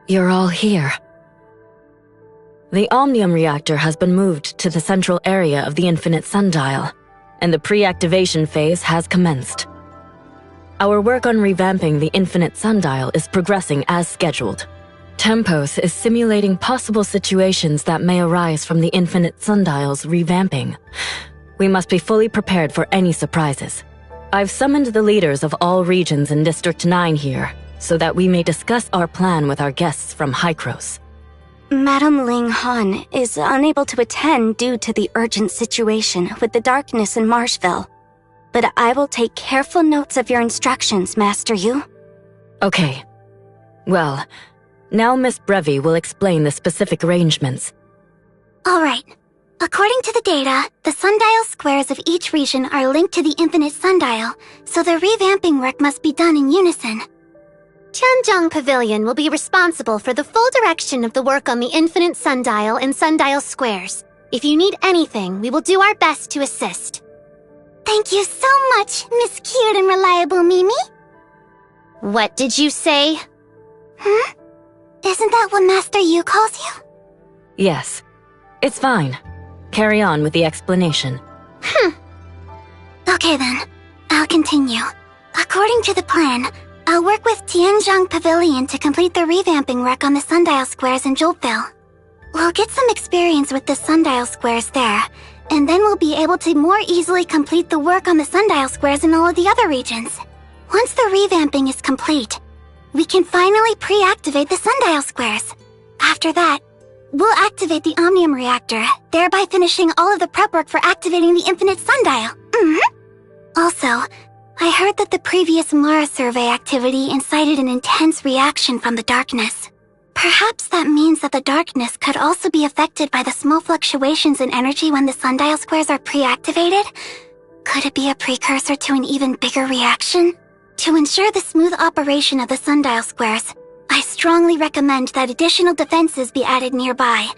You're all here. The Omnium reactor has been moved to the central area of the Infinite Sundial, and the pre-activation phase has commenced. Our work on revamping the Infinite Sundial is progressing as scheduled. Tempos is simulating possible situations that may arise from the Infinite Sundial's revamping. We must be fully prepared for any surprises. I've summoned the leaders of all regions in District 9 here, so that we may discuss our plan with our guests from Hykros. Madame Ling Han is unable to attend due to the urgent situation with the darkness in Marshville. But I will take careful notes of your instructions, Master Yu. Okay. Well, now Miss Brevi will explain the specific arrangements. All right. According to the data, the sundial squares of each region are linked to the Infinite Sundial, so the revamping work must be done in unison. Tianzhong Pavilion will be responsible for the full direction of the work on the Infinite Sundial and Sundial Squares. If you need anything, we will do our best to assist. Thank you so much, Miss Cute and Reliable Mimi. What did you say? Huh? Isn't that what Master Yu calls you? Yes. It's fine. Carry on with the explanation. Okay then. I'll continue. According to the plan, I'll work with Tianzhong Pavilion to complete the revamping work on the sundial squares in Joltville. We'll get some experience with the sundial squares there, and then we'll be able to more easily complete the work on the sundial squares in all of the other regions. Once the revamping is complete, we can finally pre-activate the sundial squares. After that, we'll activate the Omnium reactor, thereby finishing all of the prep work for activating the Infinite Sundial. Also, I heard that the previous Mara survey activity incited an intense reaction from the darkness. Perhaps that means that the darkness could also be affected by the small fluctuations in energy when the sundial squares are pre-activated? Could it be a precursor to an even bigger reaction? To ensure the smooth operation of the sundial squares, I strongly recommend that additional defenses be added nearby.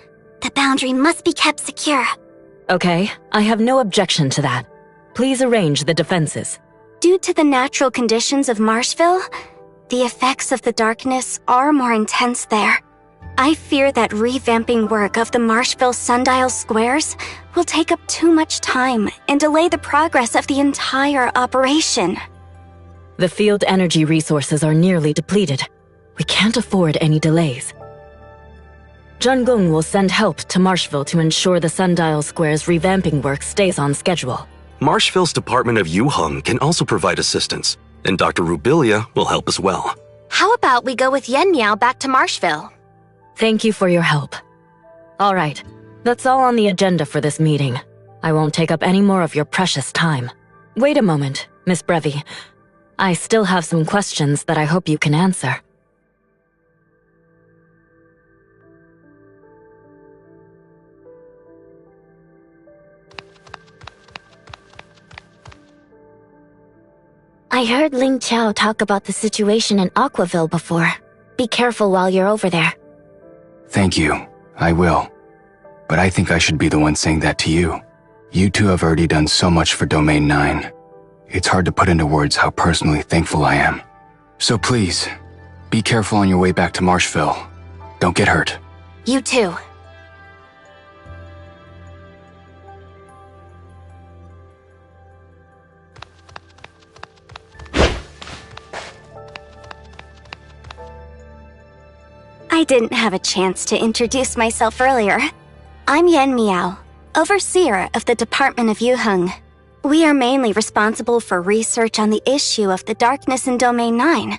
The boundary must be kept secure. Okay, I have no objection to that. Please arrange the defenses. Due to the natural conditions of Marshville, the effects of the darkness are more intense there. I fear that revamping work of the Marshville sundial squares will take up too much time and delay the progress of the entire operation. The field energy resources are nearly depleted. We can't afford any delays. Zheng Gong will send help to Marshville to ensure the sundial square's revamping work stays on schedule. Marshville's Department of Yuheng can also provide assistance, and Dr. Rubilia will help as well. How about we go with Yen Miao back to Marshville? Thank you for your help. All right, that's all on the agenda for this meeting. I won't take up any more of your precious time. Wait a moment, Miss Brevi. I still have some questions that I hope you can answer. I heard Ling Qiao talk about the situation in Aquaville before. Be careful while you're over there. Thank you. I will. But I think I should be the one saying that to you. You two have already done so much for Domain 9. It's hard to put into words how personally thankful I am. So please, be careful on your way back to Marshville. Don't get hurt. You too. I didn't have a chance to introduce myself earlier. I'm Yen Miao, overseer of the Department of Yuheng. We are mainly responsible for research on the issue of the darkness in Domain 9.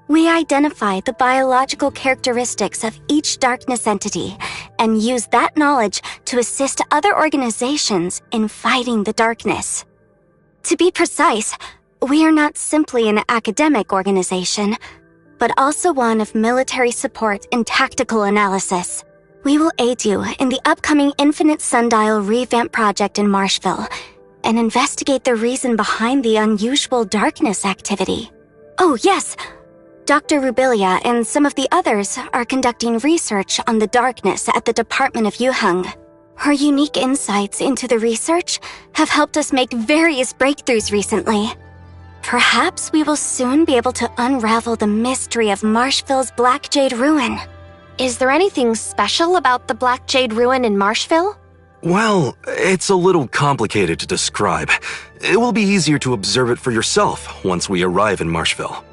We identify the biological characteristics of each darkness entity and use that knowledge to assist other organizations in fighting the darkness. To be precise, we are not simply an academic organization, but also one of military support and tactical analysis. We will aid you in the upcoming Infinite Sundial revamp project in Marshville and investigate the reason behind the unusual darkness activity. Oh yes, Dr. Rubilia and some of the others are conducting research on the darkness at the Department of Yuheng. Her unique insights into the research have helped us make various breakthroughs recently. Perhaps we will soon be able to unravel the mystery of Marshville's Black Jade Ruin. Is there anything special about the Black Jade Ruin in Marshville? Well, it's a little complicated to describe. It will be easier to observe it for yourself once we arrive in Marshville.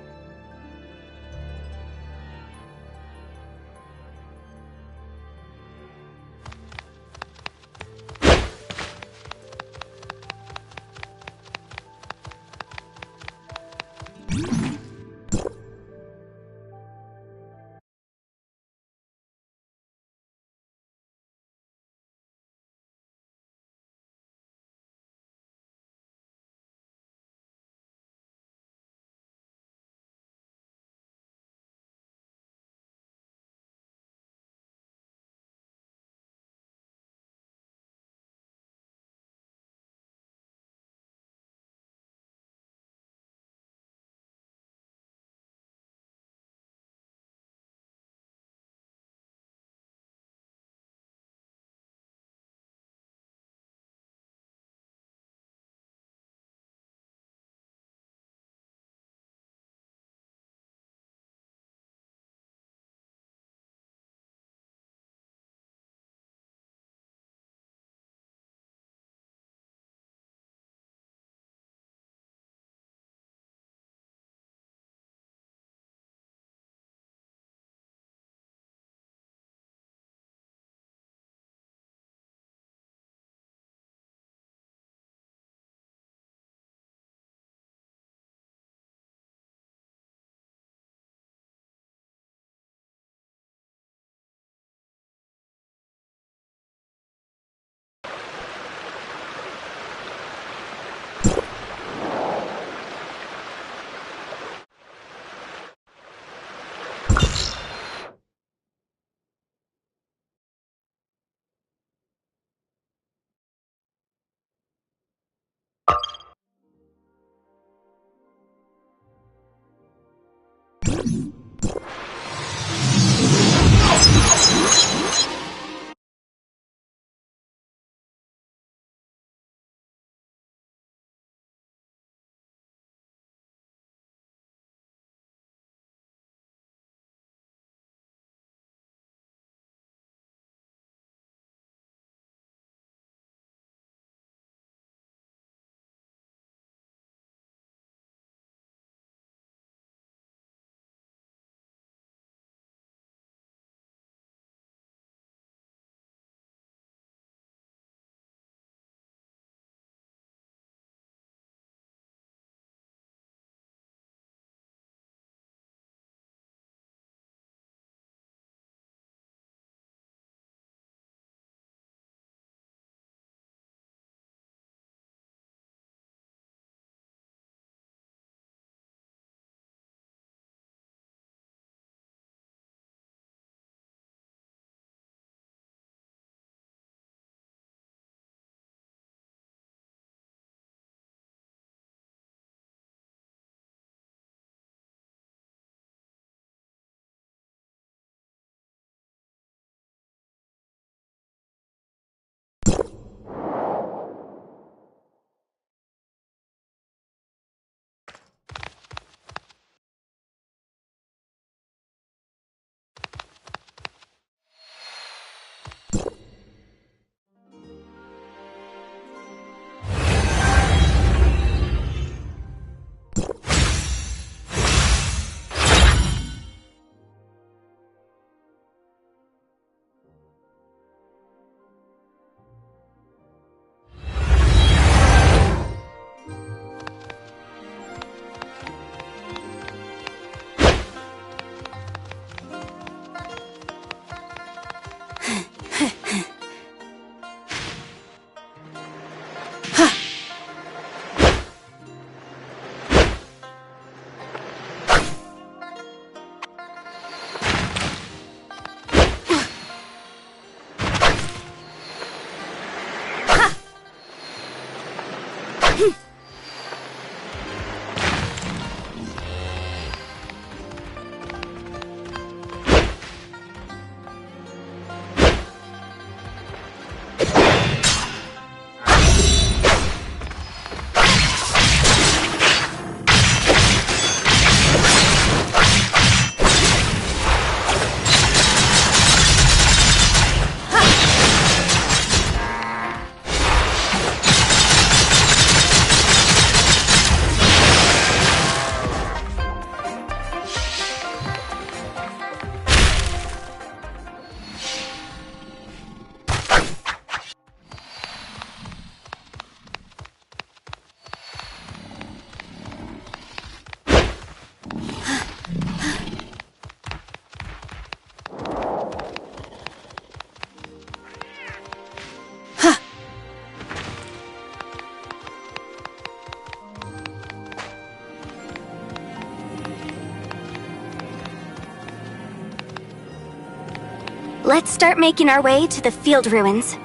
Let's start making our way to the field ruins.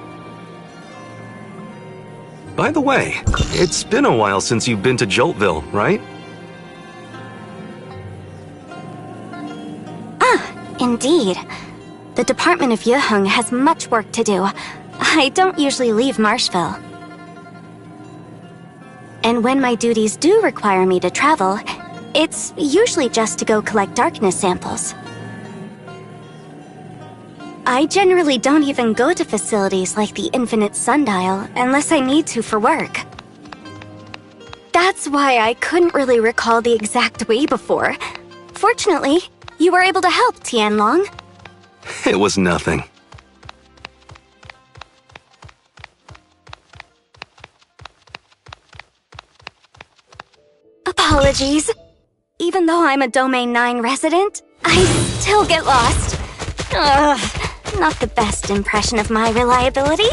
By the way, it's been a while since you've been to Joltville, right? Indeed. The Department of Yuheng has much work to do. I don't usually leave Marshville. And when my duties do require me to travel, it's usually just to go collect darkness samples. I generally don't even go to facilities like the Infinite Sundial unless I need to for work. That's why I couldn't really recall the exact way before. Fortunately, you were able to help, Tianlong. It was nothing. Apologies. Even though I'm a Domain 9 resident, I still get lost. Ugh, not the best impression of my reliability.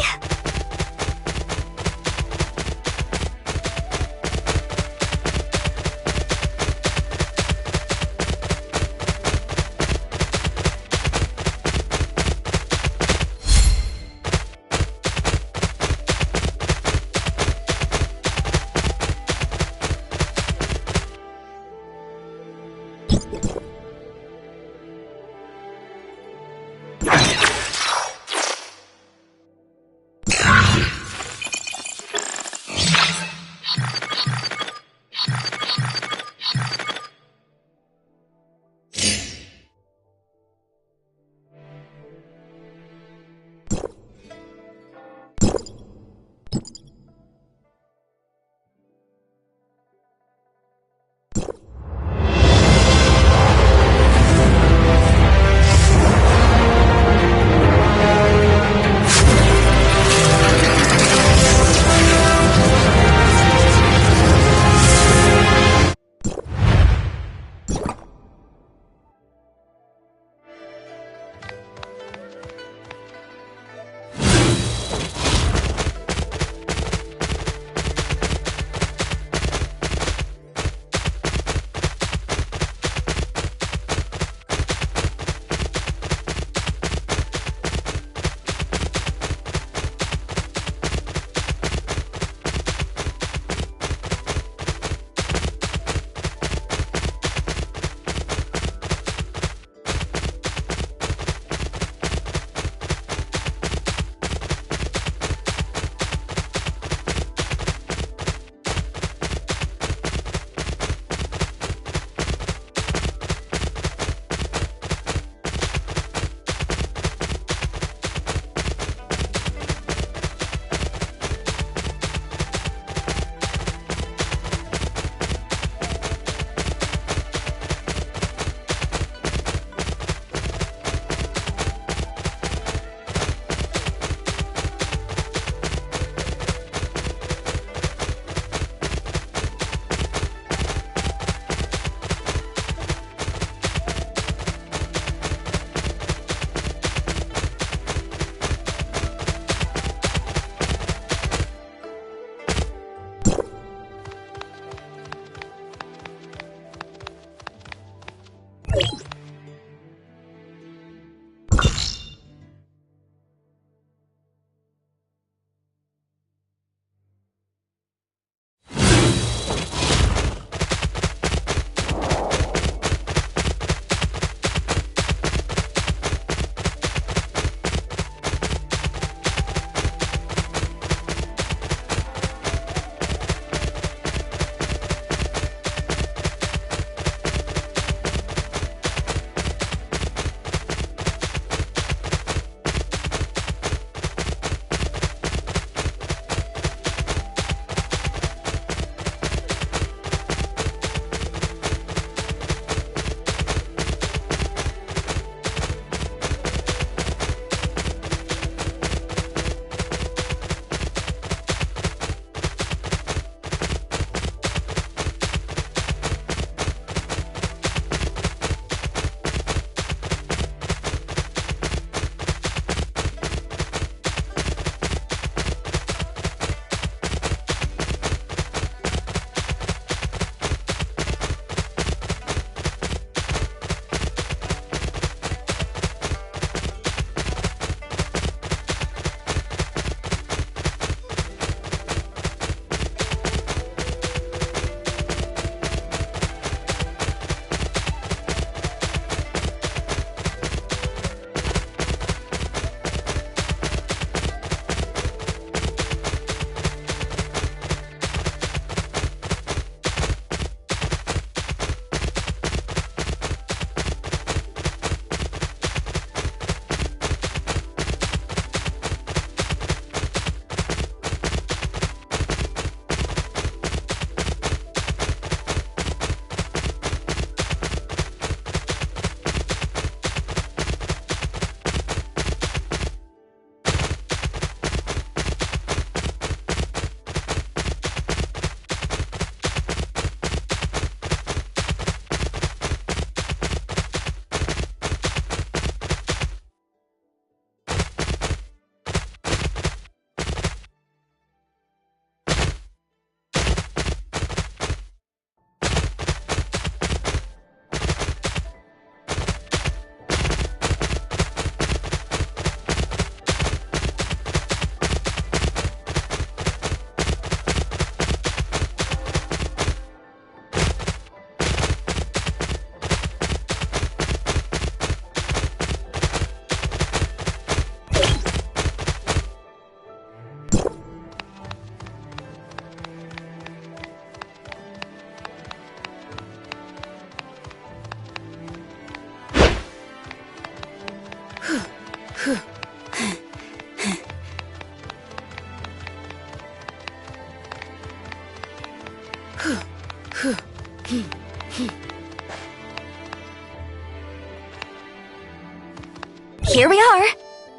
Here we are.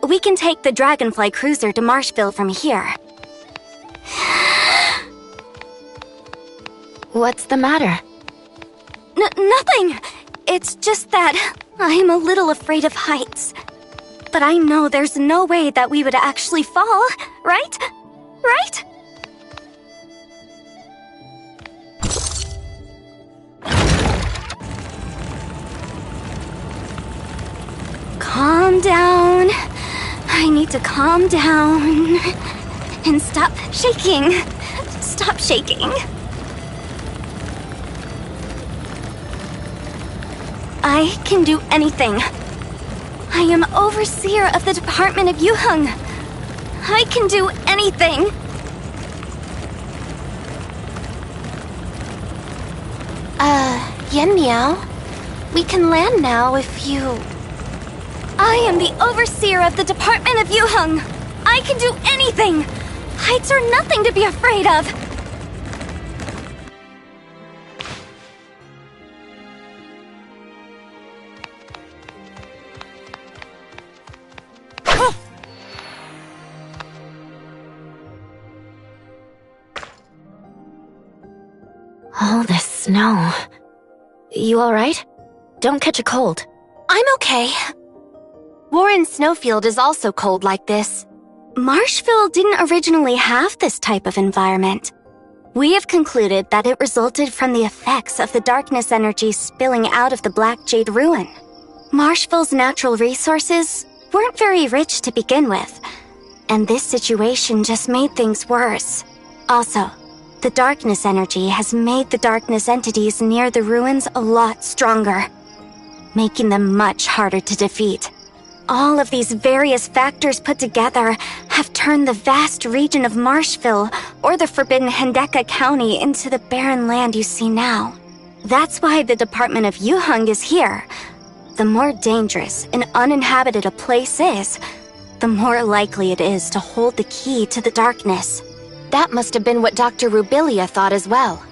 We can take the Dragonfly Cruiser to Marshville from here. What's the matter? Nothing. It's just that I'm a little afraid of heights. But I know there's no way that we would actually fall, right? Right? Calm down. I need to calm down. And stop shaking. Stop shaking. I can do anything. I am overseer of the Department of Yuheng. I can do anything. Yen Miao, we can land now if you... I am the overseer of the Department of Yuheng. I can do anything. Heights are nothing to be afraid of. All this snow. You alright? Don't catch a cold. I'm okay. Warren Snowfield is also cold like this. Marshville didn't originally have this type of environment. We have concluded that it resulted from the effects of the darkness energy spilling out of the Black Jade Ruin. Marshville's natural resources weren't very rich to begin with, and this situation just made things worse. Also, the darkness energy has made the darkness entities near the ruins a lot stronger, making them much harder to defeat. All of these various factors put together have turned the vast region of Marshville, or the Forbidden Hendeka County, into the barren land you see now. That's why the Department of Yuheng is here. The more dangerous and uninhabited a place is, the more likely it is to hold the key to the darkness. That must have been what Dr. Rubilia thought as well.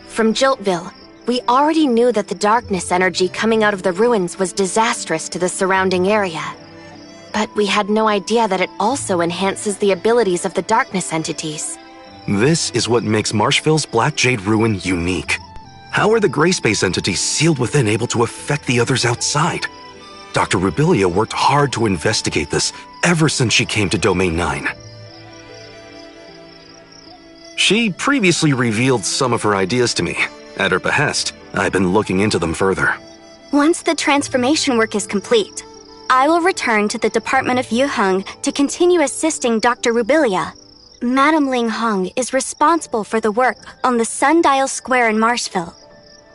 From Jiltville, we already knew that the darkness energy coming out of the ruins was disastrous to the surrounding area. But we had no idea that it also enhances the abilities of the darkness entities. This is what makes Marshville's Black Jade Ruin unique. How are the gray space entities sealed within able to affect the others outside? Dr. Rubilia worked hard to investigate this ever since she came to Domain 9. She previously revealed some of her ideas to me. At her behest, I've been looking into them further. Once the transformation work is complete, I will return to the Department of Yuheng to continue assisting Dr. Rubilia. Madame Ling Hong is responsible for the work on the Sundial Square in Marshville.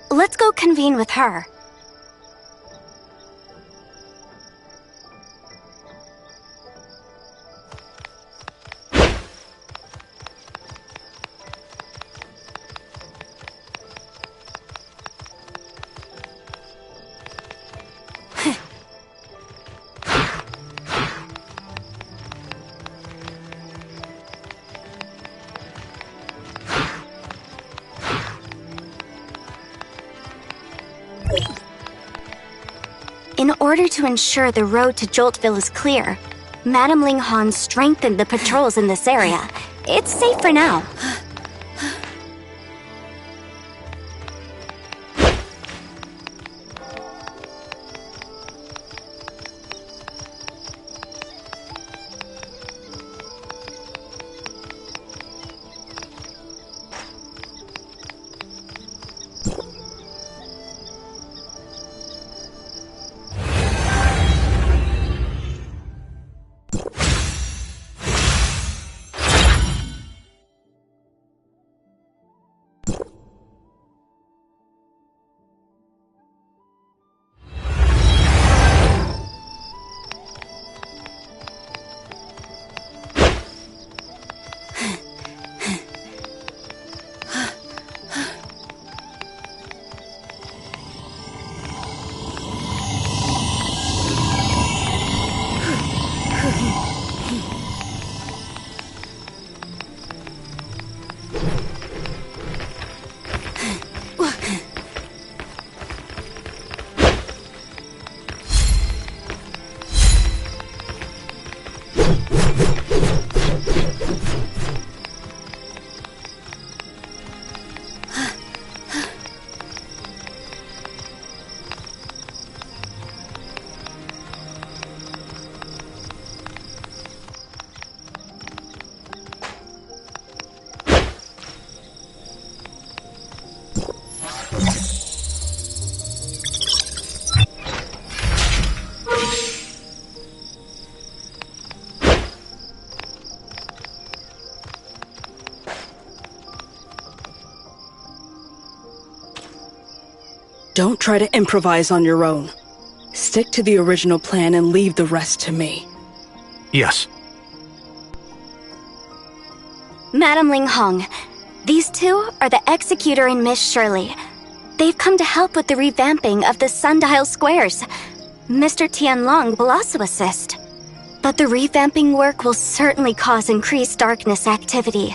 Let's go convene with her. In order to ensure the road to Joltville is clear, Madame Ling Han strengthened the patrols in this area. It's safe for now. Don't try to improvise on your own. Stick to the original plan and leave the rest to me. Yes. Madam Ling Hong, these two are the Executor and Miss Shirley. They've come to help with the revamping of the Sundial Squares. Mr. Tianlong will also assist. But the revamping work will certainly cause increased darkness activity.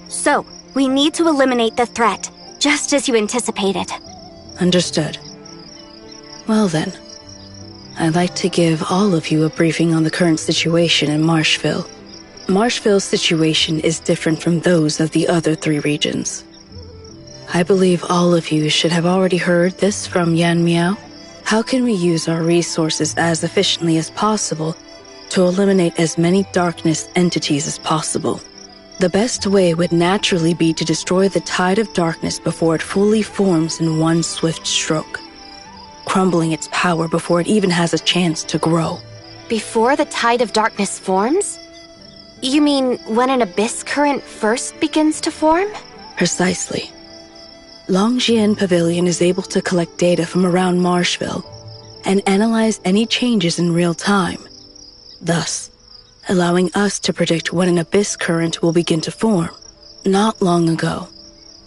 So, we need to eliminate the threat, just as you anticipated. Understood. Well then, I'd like to give all of you a briefing on the current situation in Marshville. Marshville's situation is different from those of the other 3 regions. I believe all of you should have already heard this from Yan Miao. How can we use our resources as efficiently as possible to eliminate as many darkness entities as possible? The best way would naturally be to destroy the tide of darkness before it fully forms in one swift stroke, crumbling its power before it even has a chance to grow. Before the tide of darkness forms? You mean when an abyss current first begins to form? Precisely. Longjian Pavilion is able to collect data from around Marshville and analyze any changes in real time, thus allowing us to predict when an abyss current will begin to form. Not long ago,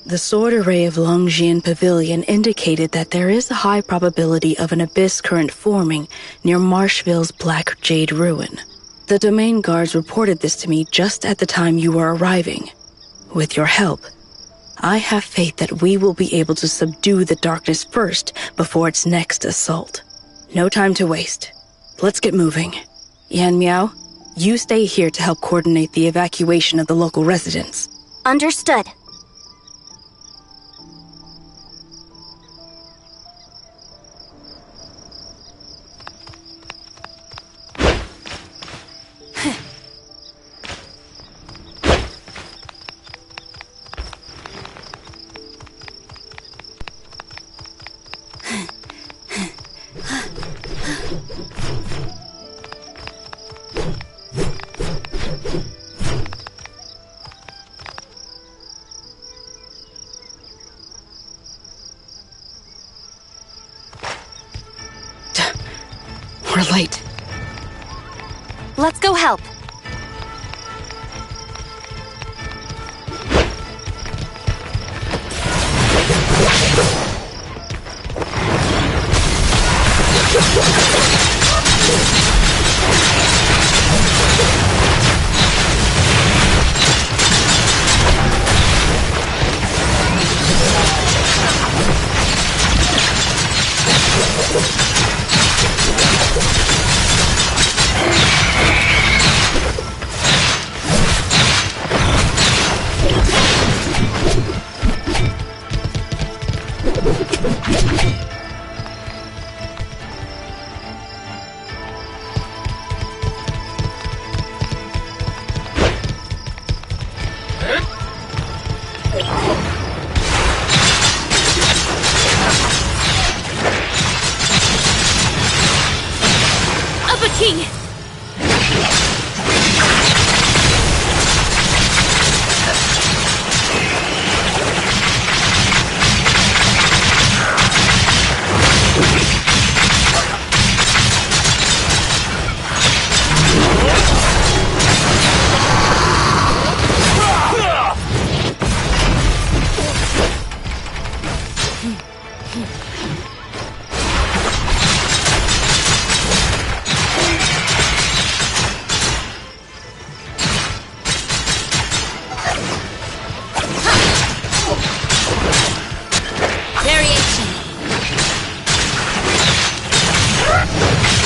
the sword array of Longjian Pavilion indicated that there is a high probability of an abyss current forming near Marshville's Black Jade Ruin. The domain guards reported this to me just at the time you were arriving. With your help, I have faith that we will be able to subdue the darkness first before its next assault. No time to waste. Let's get moving. Yan Miao, you stay here to help coordinate the evacuation of the local residents. Understood. We're late. Let's go help.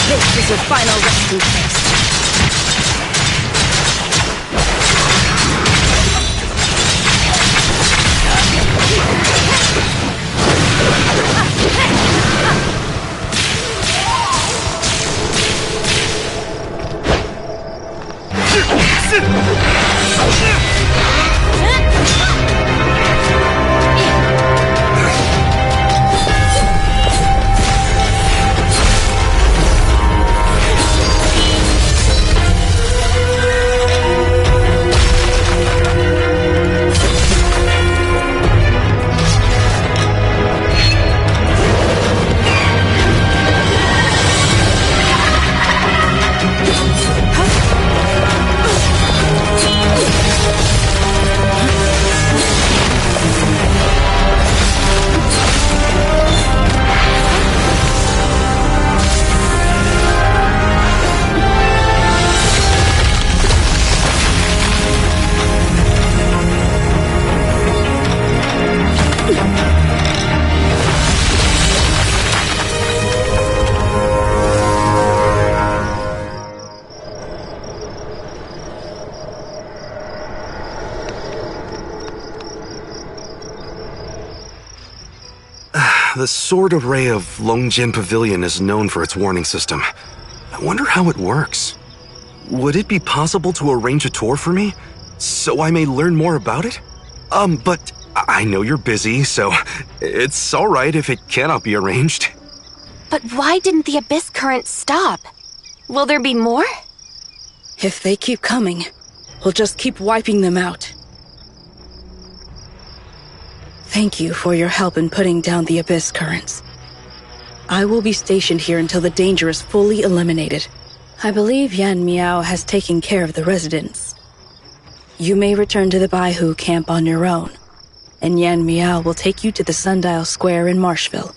This is your final resting place. the sword array of Longjin Pavilion is known for its warning system. I wonder how it works. Would it be possible to arrange a tour for me, so I may learn more about it? But I know you're busy, so it's alright if it cannot be arranged. But why didn't the Abyss Current stop? Will there be more? If they keep coming, we'll just keep wiping them out. Thank you for your help in putting down the Abyss Currents. I will be stationed here until the danger is fully eliminated. I believe Yan Miao has taken care of the residents. You may return to the Baihu camp on your own, and Yan Miao will take you to the Sundial Square in Marshville.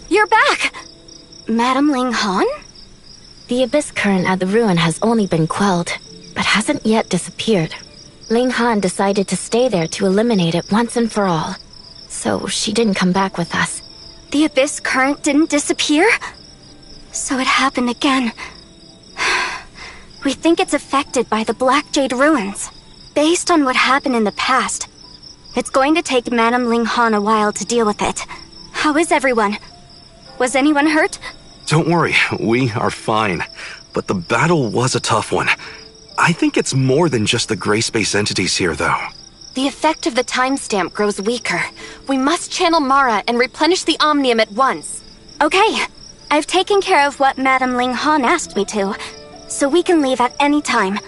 You're back! Madame Ling Han? The Abyss Current at the ruin has only been quelled, but hasn't yet disappeared. Ling Han decided to stay there to eliminate it once and for all. So she didn't come back with us. The Abyss Current didn't disappear? So it happened again. We think it's affected by the Black Jade ruins. Based on what happened in the past, it's going to take Madame Ling Han a while to deal with it. How is everyone? Was anyone hurt? Don't worry, we are fine. But the battle was a tough one. I think it's more than just the gray space entities here, though. The effect of the timestamp grows weaker. We must channel Mara and replenish the Omnium at once. Okay, I've taken care of what Madame Ling Han asked me to, so we can leave at any time.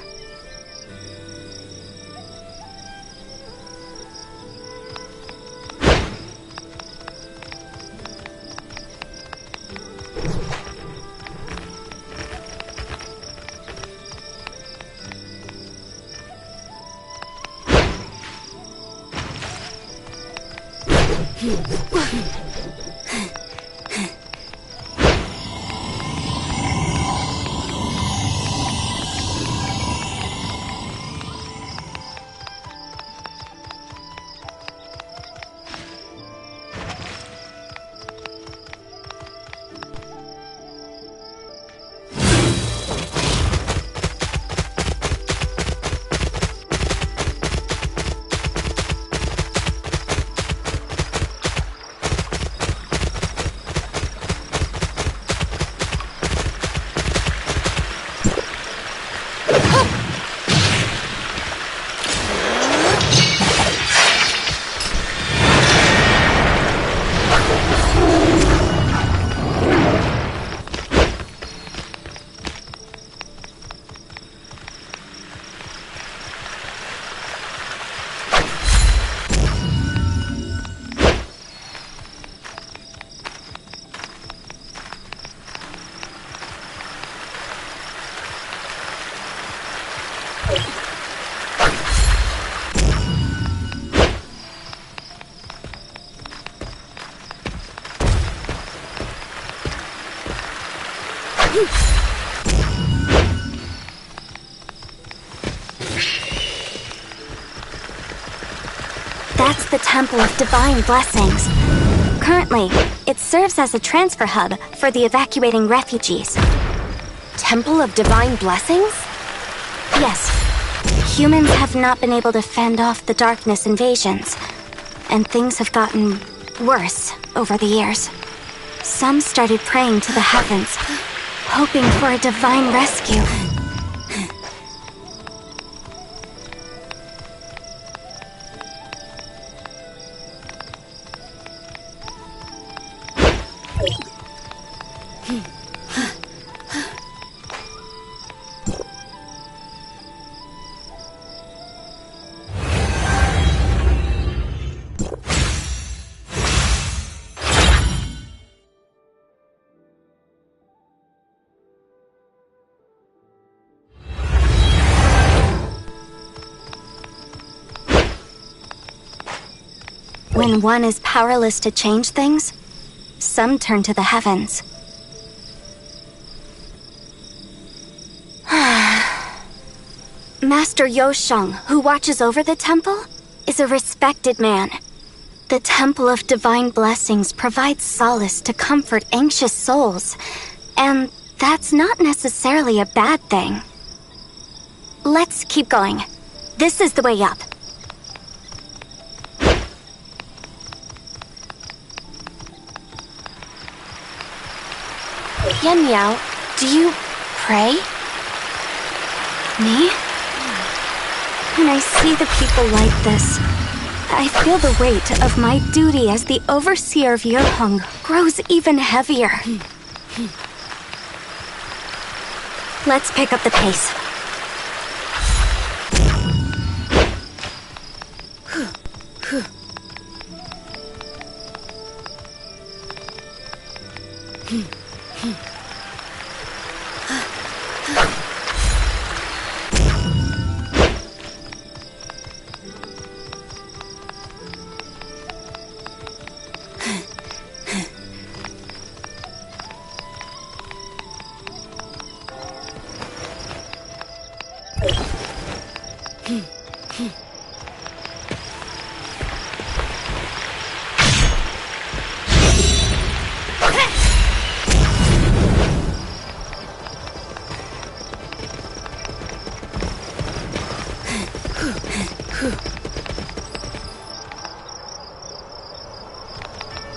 That's the Temple of Divine Blessings. Currently, it serves as a transfer hub for the evacuating refugees. Temple of Divine Blessings? Yes. Humans have not been able to fend off the darkness invasions, and things have gotten worse over the years. Some started praying to the heavens, hoping for a divine rescue. When one is powerless to change things, some turn to the heavens. Master Yosheng, who watches over the temple, is a respected man. The Temple of Divine Blessings provides solace to comfort anxious souls, and that's not necessarily a bad thing. Let's keep going. This is the way up. Yanmiao, do you pray? Me? When I see the people like this, I feel the weight of my duty as the overseer of Yuheng grows even heavier. Let's pick up the pace.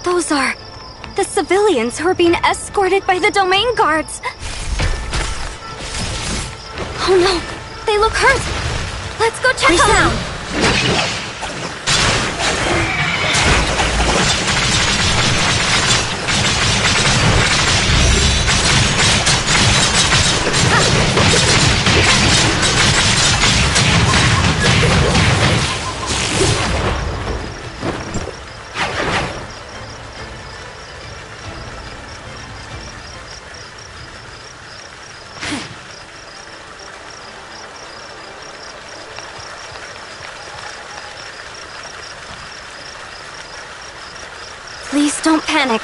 Those are the civilians who are being escorted by the domain guards. Oh no, they look hurt. Let's go check them out. Please don't panic.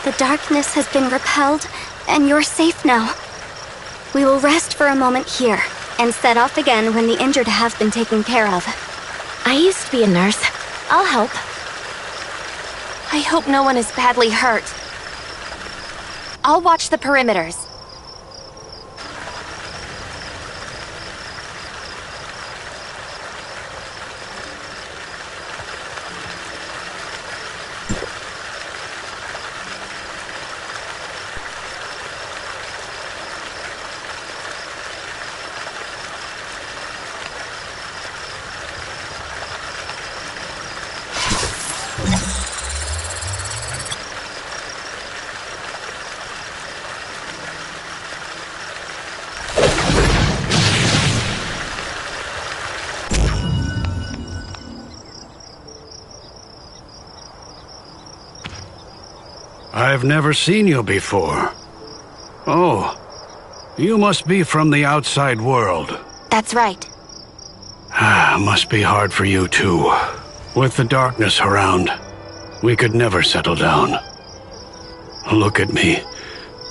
The darkness has been repelled, and you're safe now. We will rest for a moment here, and set off again when the injured have been taken care of. I used to be a nurse. I'll help. I hope no one is badly hurt. I'll watch the perimeters. I've never seen you before. Oh, you must be from the outside world. That's right. Must be hard for you too. With the darkness around, we could never settle down. Look at me.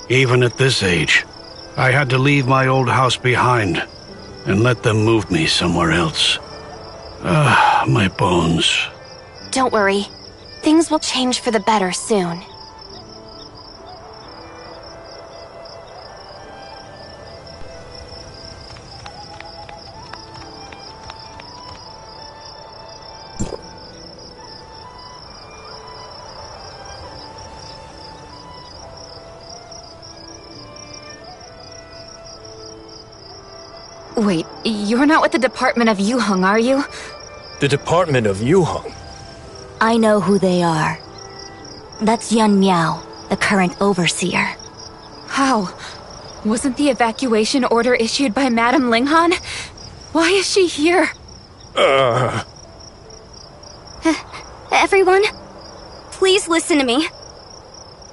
Even at this age, I had to leave my old house behind and let them move me somewhere else. My bones. Don't worry. Things will change for the better soon. Wait, you're not with the Department of Yuheng, are you? The Department of Yuheng? I know who they are. That's Yan Miao, the current overseer. How? Wasn't the evacuation order issued by Madame Linghan? Why is she here? Everyone, please listen to me.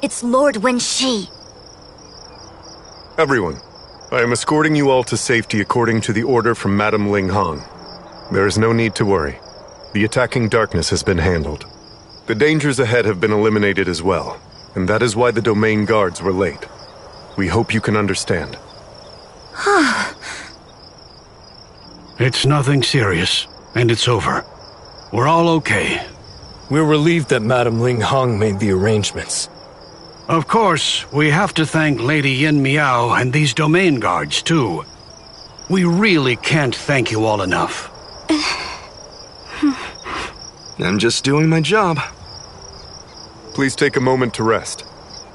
It's Lord Wenxi. Everyone, I am escorting you all to safety according to the order from Madame Linghan. There is no need to worry. The attacking darkness has been handled. The dangers ahead have been eliminated as well, and that is why the domain guards were late. We hope you can understand. It's nothing serious, and it's over. We're all okay. We're relieved that Madame Linghan made the arrangements. Of course, we have to thank Lady Yin Miao and these domain guards, too. We really can't thank you all enough. I'm just doing my job. Please take a moment to rest.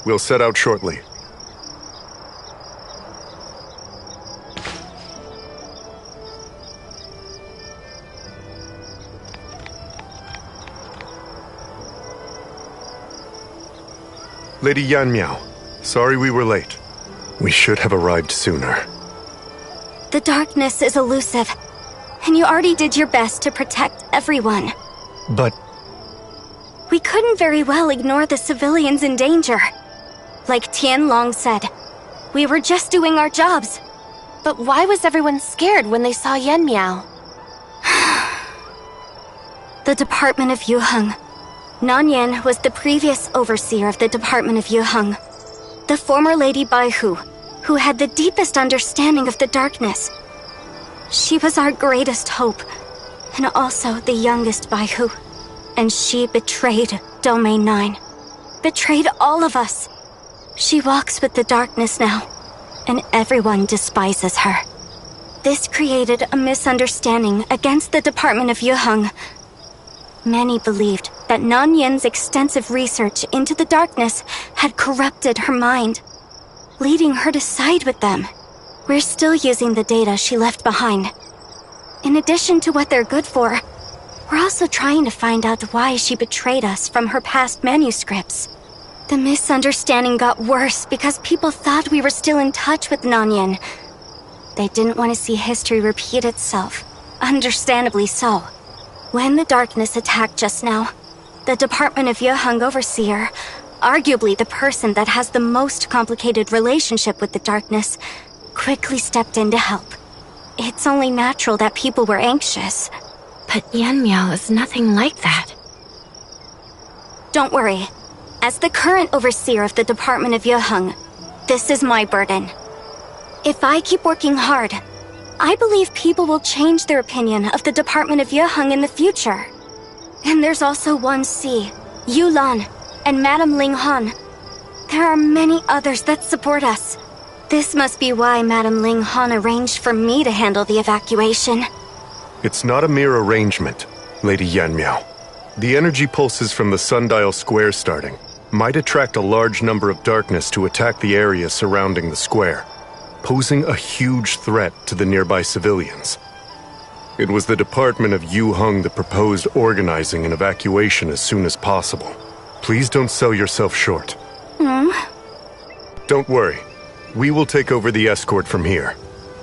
We'll set out shortly. Lady Yan Miao, sorry we were late. We should have arrived sooner. The darkness is elusive, and you already did your best to protect everyone. But We couldn't very well ignore the civilians in danger. Like Tian Long said, we were just doing our jobs. But why was everyone scared when they saw Yan Miao? The Department of Yuheng. Nan Yan was the previous overseer of the Department of Yuheng. The former Lady Baihu, who had the deepest understanding of the darkness. She was our greatest hope, and also the youngest Baihu. And she betrayed Domain 9. Betrayed all of us. She walks with the darkness now, and everyone despises her. This created a misunderstanding against the Department of Yuheng. Many believed that Nan Yan's extensive research into the darkness had corrupted her mind, leading her to side with them. We're still using the data she left behind. In addition to what they're good for, we're also trying to find out why she betrayed us from her past manuscripts. The misunderstanding got worse because people thought we were still in touch with Nan Yan. They didn't want to see history repeat itself. Understandably so. When the darkness attacked just now, the Department of Yuheng Overseer, arguably the person that has the most complicated relationship with the darkness, quickly stepped in to help. It's only natural that people were anxious. But Yan Miao is nothing like that. Don't worry. As the current overseer of the Department of Yuheng, this is my burden. If I keep working hard, I believe people will change their opinion of the Department of Yuheng in the future. And there's also 1C, Yulan, and Madame Linghan. There are many others that support us. This must be why Madame Linghan arranged for me to handle the evacuation. it's not a mere arrangement, Lady Yan Miao. The energy pulses from the sundial square starting might attract a large number of darkness to attack the area surrounding the square, posing a huge threat to the nearby civilians. It was the Department of Yuheng that proposed organizing an evacuation as soon as possible. Please don't sell yourself short. Don't worry. We will take over the escort from here.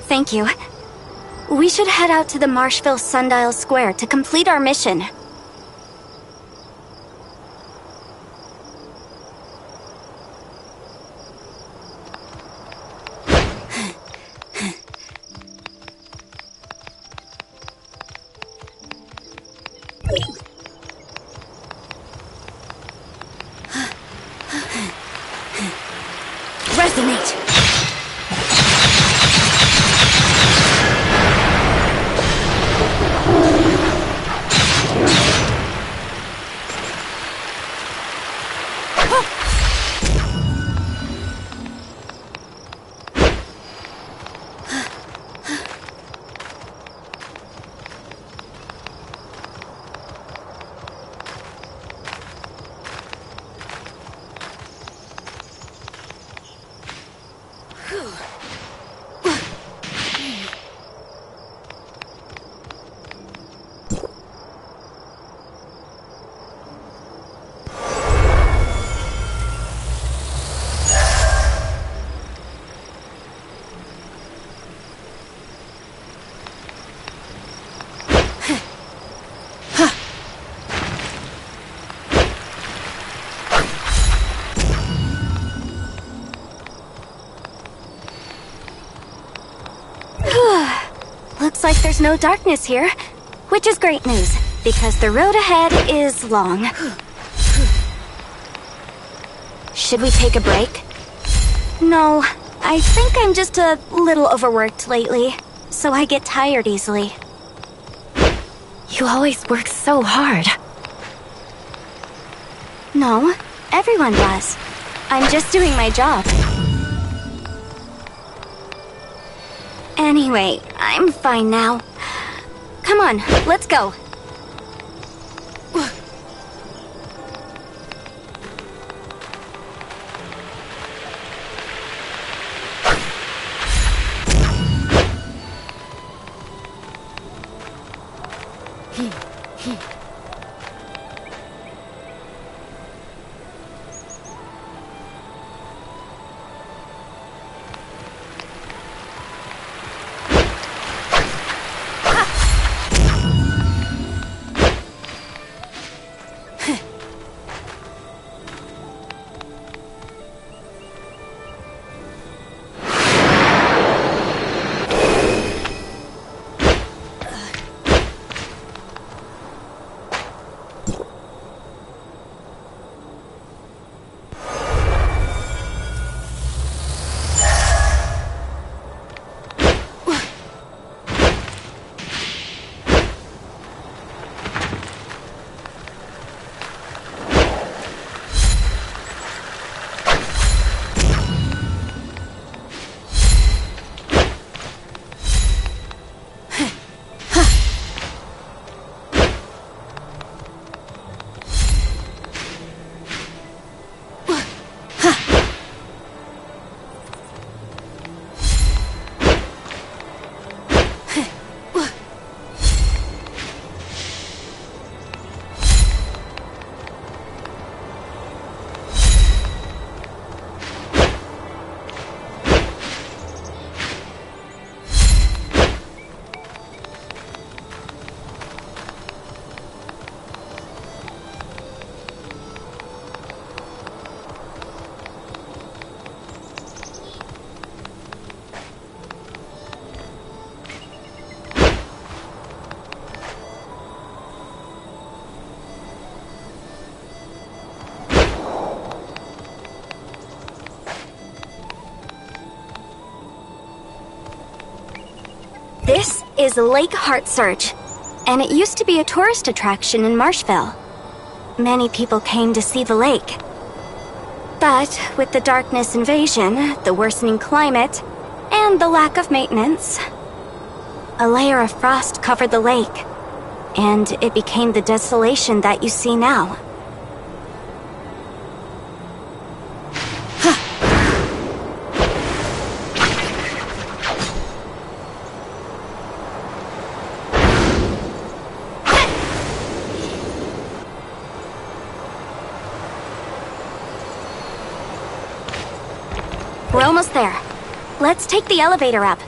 Thank you. We should head out to the Marshville Sundial Square to complete our mission. Looks like there's no darkness here, which is great news, because the road ahead is long. Should we take a break? No, I think I'm just a little overworked lately, so I get tired easily. You always work so hard. No, everyone does. I'm just doing my job. Anyway, I'm fine now. Come on, let's go. This is Lake Heartsurge, and it used to be a tourist attraction in Marshville. Many people came to see the lake. But with the darkness invasion, the worsening climate, and the lack of maintenance, a layer of frost covered the lake, and it became the desolation that you see now. We're almost there. Let's take the elevator up.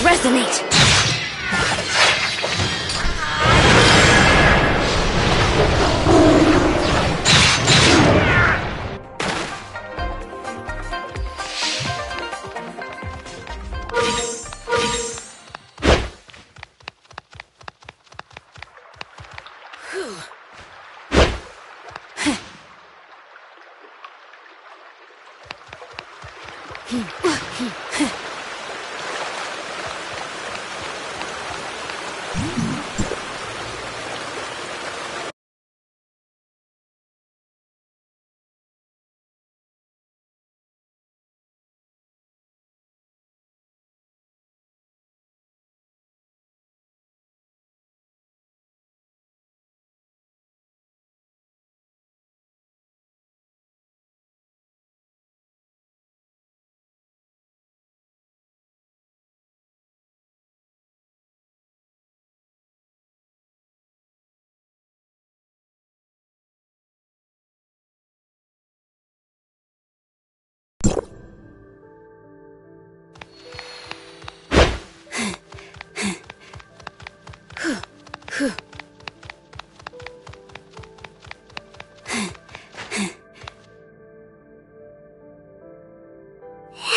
Resonate!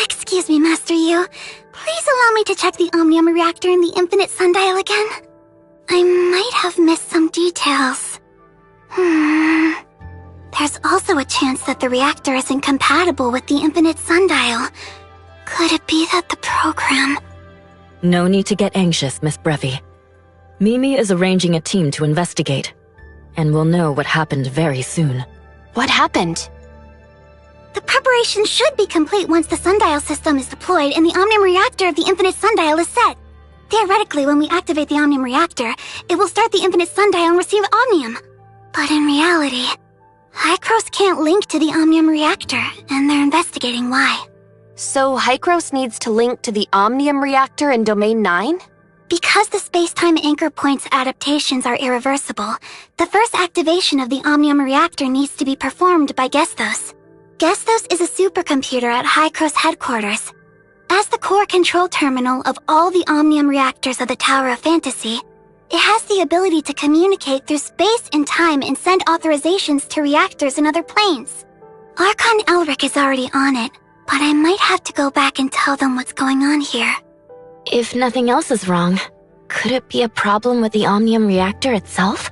Excuse me, Master Yu. Please allow me to check the Omnium Reactor in the Infinite Sundial again. I might have missed some details. There's also a chance that the reactor isn't compatible with the Infinite Sundial. Could it be that the program... No need to get anxious, Miss Brevi. Mimi is arranging a team to investigate, and we'll know what happened very soon. What happened? The preparation should be complete once the Sundial system is deployed and the Omnium Reactor of the Infinite Sundial is set. Theoretically, when we activate the Omnium Reactor, it will start the Infinite Sundial and receive Omnium. But in reality, Hykros can't link to the Omnium Reactor, and they're investigating why. So Hykros needs to link to the Omnium Reactor in Domain 9? Because the space-time anchor point's adaptations are irreversible, the first activation of the Omnium Reactor needs to be performed by Gesthos. Gesthos is a supercomputer at Hykros headquarters. As the core control terminal of all the Omnium Reactors of the Tower of Fantasy, it has the ability to communicate through space and time and send authorizations to reactors in other planes. Archon Elric is already on it, but I might have to go back and tell them what's going on here. If nothing else is wrong, could it be a problem with the Omnium Reactor itself?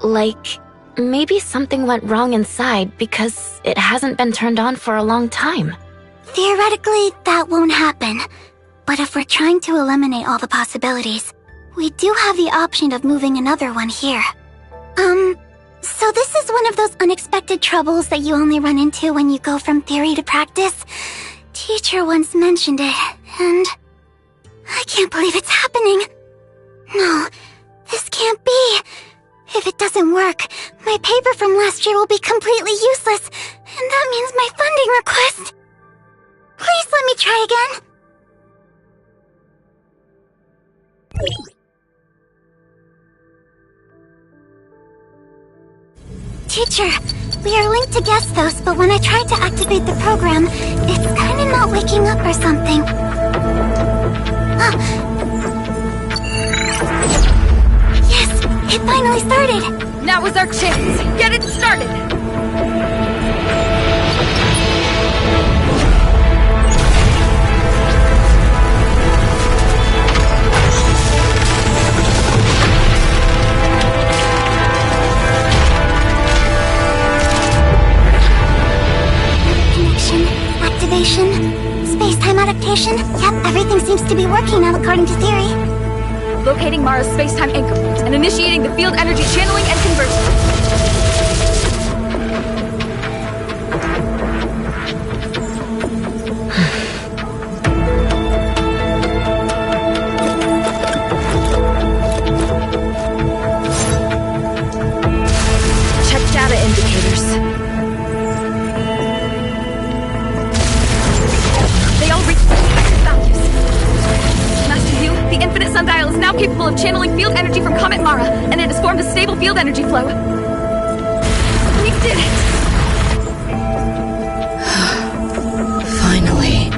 Like, maybe something went wrong inside because it hasn't been turned on for a long time. Theoretically, that won't happen. But if we're trying to eliminate all the possibilities, we do have the option of moving another one here. So this is one of those unexpected troubles that you only run into when you go from theory to practice? Teacher once mentioned it, and I can't believe it's happening. No, this can't be. If it doesn't work, my paper from last year will be completely useless, and that means my funding request. Please let me try again. Teacher, we are linked to Gesthos, but when I tried to activate the program, it's kinda not waking up or something. Yes, it finally started! Now is our chance! Get it started! Activation, space-time adaptation. Yep, everything seems to be working now according to theory. Locating Mara's space-time anchor point and initiating the field energy channeling and conversion. Check data indicators. The Infinite Sundial is now capable of channeling field energy from Comet Mara, and it has formed a stable field energy flow. We did it! Finally.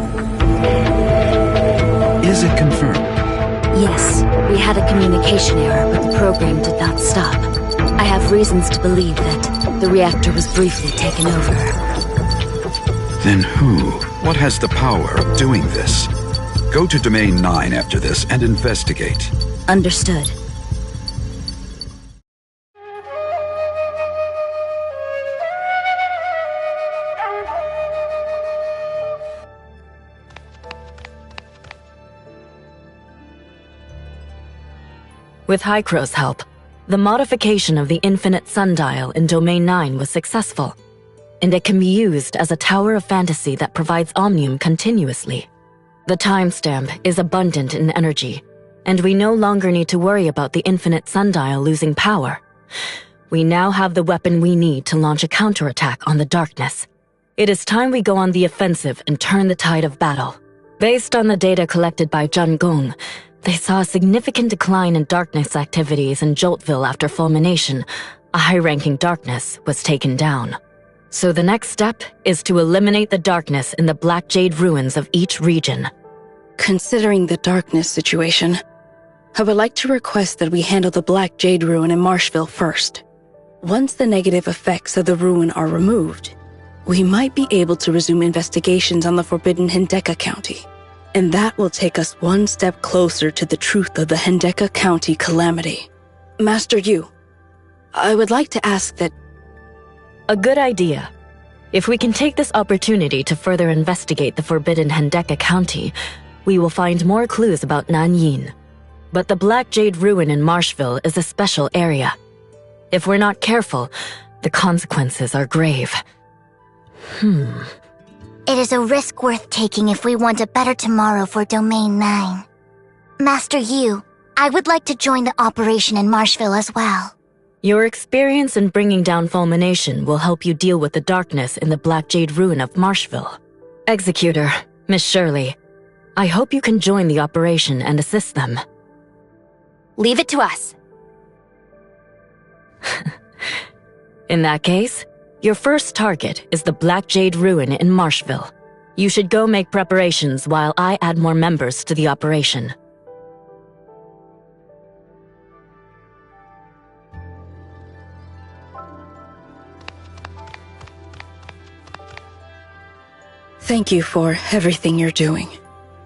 Is it confirmed? Yes, we had a communication error, but the program did not stop. I have reasons to believe that the reactor was briefly taken over. Then who? What has the power of doing this? Go to Domain 9 after this and investigate. Understood. With Hykros' help, the modification of the Infinite Sundial in Domain 9 was successful, and it can be used as a tower of fantasy that provides Omnium continuously. The timestamp is abundant in energy, and we no longer need to worry about the Infinite Sundial losing power. We now have the weapon we need to launch a counterattack on the darkness. It is time we go on the offensive and turn the tide of battle. Based on the data collected by Zhen Gong, they saw a significant decline in darkness activities in Joltville after fulmination. A high-ranking darkness was taken down. So the next step is to eliminate the darkness in the Black Jade ruins of each region. Considering the darkness situation, I would like to request that we handle the Black Jade ruin in Marshville first. Once the negative effects of the ruin are removed, we might be able to resume investigations on the Forbidden Hendeka County. And that will take us one step closer to the truth of the Hendeka County calamity. Master Yu, I would like to ask that... A good idea. If we can take this opportunity to further investigate the Forbidden Hendeka County, we will find more clues about Nanyin. But the Black Jade Ruin in Marshville is a special area. If we're not careful, the consequences are grave. It is a risk worth taking if we want a better tomorrow for Domain 9. Master Yu, I would like to join the operation in Marshville as well. Your experience in bringing down Fulmination will help you deal with the darkness in the Black Jade Ruin of Marshville. Executor, Miss Shirley, I hope you can join the operation and assist them. Leave it to us. In that case, your first target is the Black Jade Ruin in Marshville. You should go make preparations while I add more members to the operation. Thank you for everything you're doing.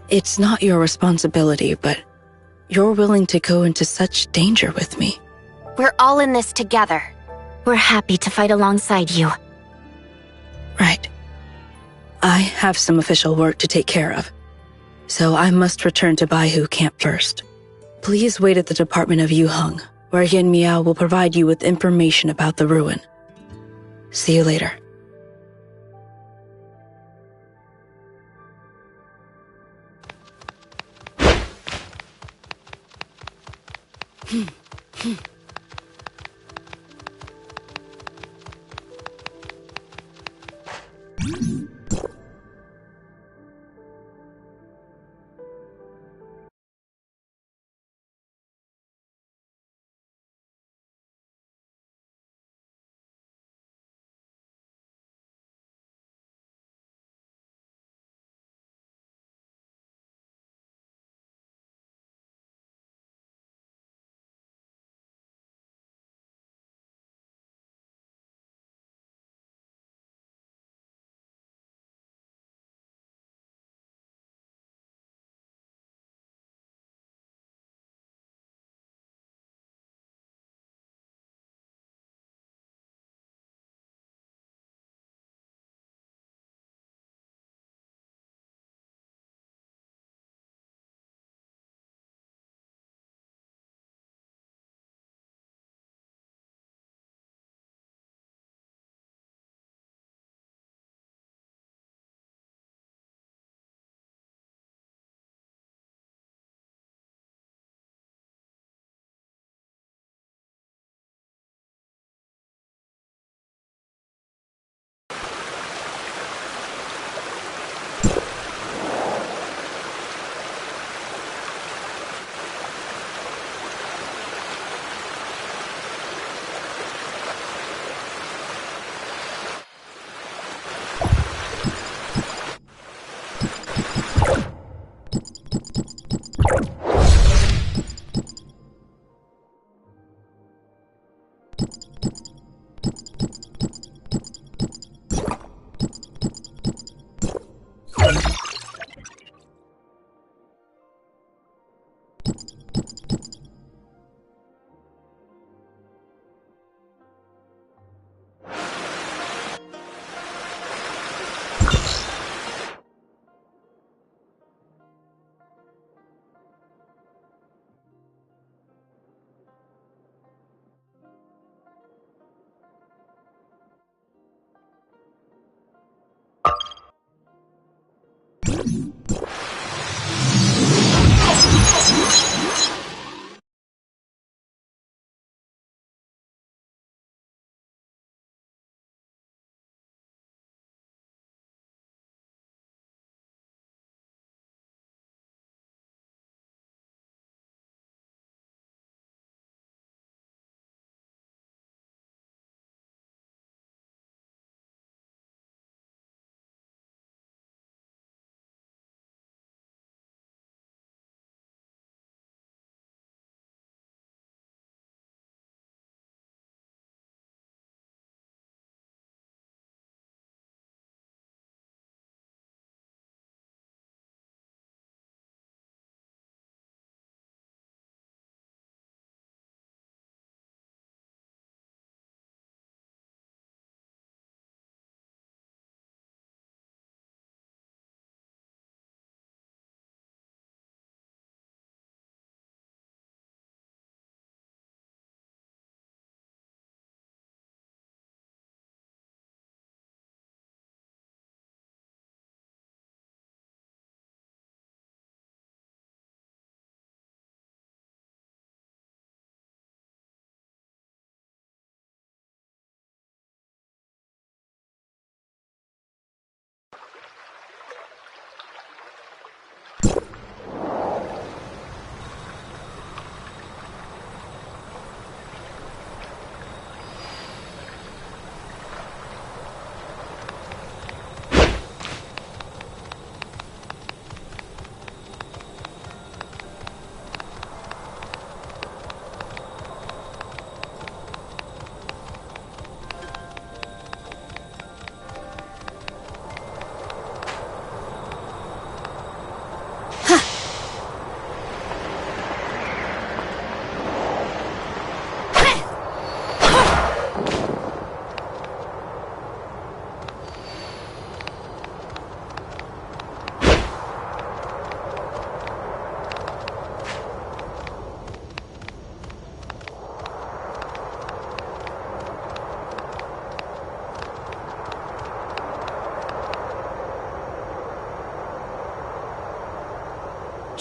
It's not your responsibility, but you're willing to go into such danger with me. We're all in this together. We're happy to fight alongside you. Right. I have some official work to take care of, so I must return to Baihu Camp first. Please wait at the Department of Yuheng, where Yen Miao will provide you with information about the ruin. See you later.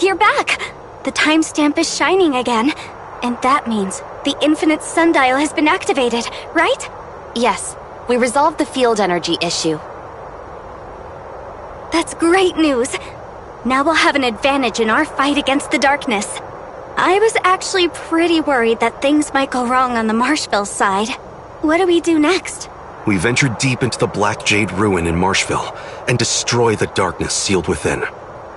You're back! The timestamp is shining again. And that means the infinite sundial has been activated, right? Yes, we resolved the field energy issue. That's great news! Now we'll have an advantage in our fight against the darkness. I was actually pretty worried that things might go wrong on the Marshville side. What do we do next? We venture deep into the Black Jade Ruin in Marshville and destroy the darkness sealed within.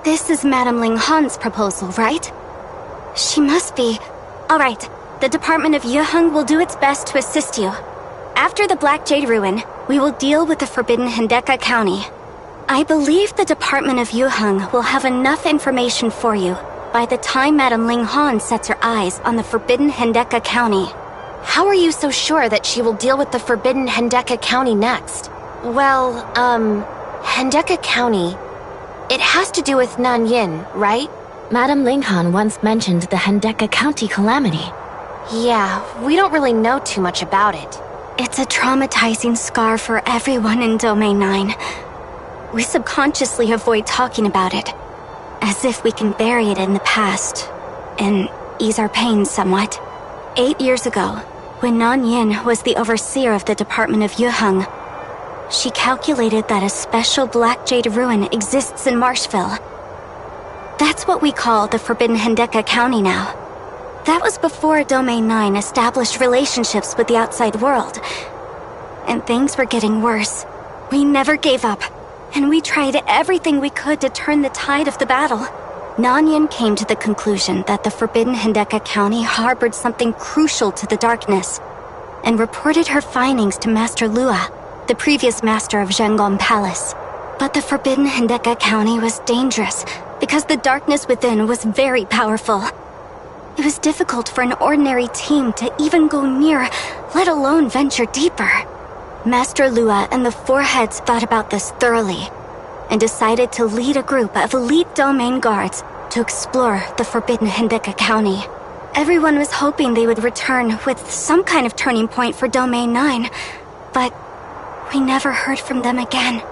This is Madame Ling Han's proposal, right? She must be. Alright, the Department of Yuheng will do its best to assist you. After the Black Jade Ruin, we will deal with the Forbidden Hendeka County. I believe the Department of Yuheng will have enough information for you by the time Madame Ling Han sets her eyes on the Forbidden Hendeka County. How are you so sure that she will deal with the Forbidden Hendeka County next? Well, Hendeka County... It has to do with Nanyin, right? Madame Ling Han once mentioned the Hendeka County calamity. Yeah, we don't really know too much about it. It's a traumatizing scar for everyone in Domain 9. We subconsciously avoid talking about it, as if we can bury it in the past and ease our pain somewhat. 8 years ago, when Nanyin was the overseer of the Department of Yuheng, she calculated that a special Black Jade Ruin exists in Marshville. That's what we call the Forbidden Hendeka County now. That was before Domain 9 established relationships with the outside world. And things were getting worse. We never gave up, and we tried everything we could to turn the tide of the battle. Nanyin came to the conclusion that the Forbidden Hendeka County harbored something crucial to the darkness, and reported her findings to Master Lua, the previous master of Zhengong Palace. But the Forbidden Hendeka County was dangerous, because the darkness within was very powerful. It was difficult for an ordinary team to even go near, let alone venture deeper. Master Lua and the Four Heads thought about this thoroughly, and decided to lead a group of elite domain guards to explore the Forbidden Hendeka County. Everyone was hoping they would return with some kind of turning point for Domain 9, but we never heard from them again.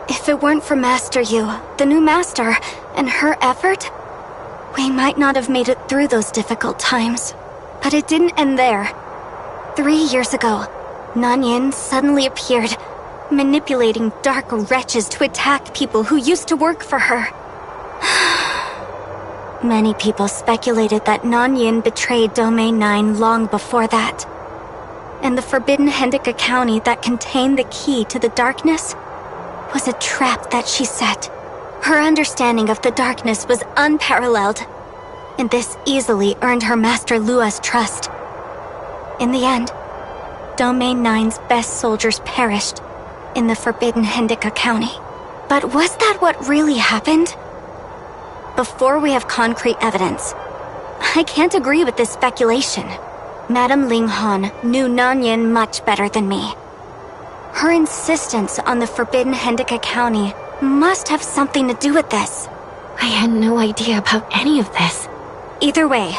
If it weren't for Master Yu, the new master, and her effort, we might not have made it through those difficult times. But it didn't end there. 3 years ago, Nanyin suddenly appeared, manipulating dark wretches to attack people who used to work for her. Many people speculated that Nanyin betrayed Domain 9 long before that. And the Forbidden Hendeka County that contained the key to the darkness was a trap that she set. Her understanding of the darkness was unparalleled, and this easily earned her Master Lua's trust. In the end, Domain 9's best soldiers perished in the Forbidden Hendeka County. But was that what really happened? Before we have concrete evidence, I can't agree with this speculation. Madame Ling Han knew Nanyin much better than me. Her insistence on the Forbidden Hendeka County must have something to do with this. I had no idea about any of this. Either way,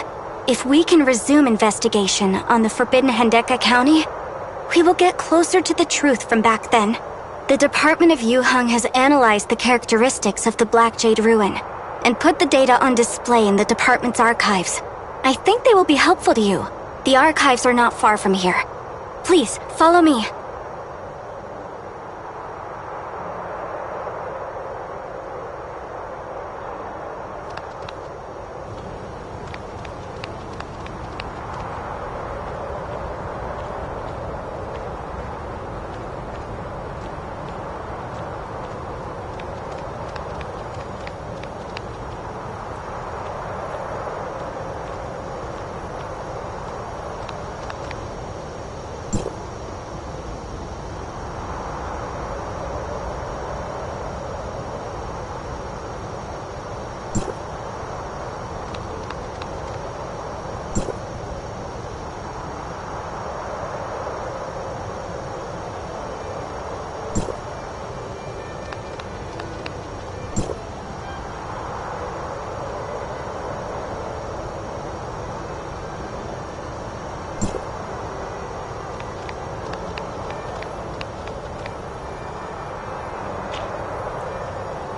if we can resume investigation on the Forbidden Hendeka County, we will get closer to the truth from back then. The Department of Yuheng has analyzed the characteristics of the Black Jade Ruin and put the data on display in the department's archives. I think they will be helpful to you. The archives are not far from here. Please, follow me.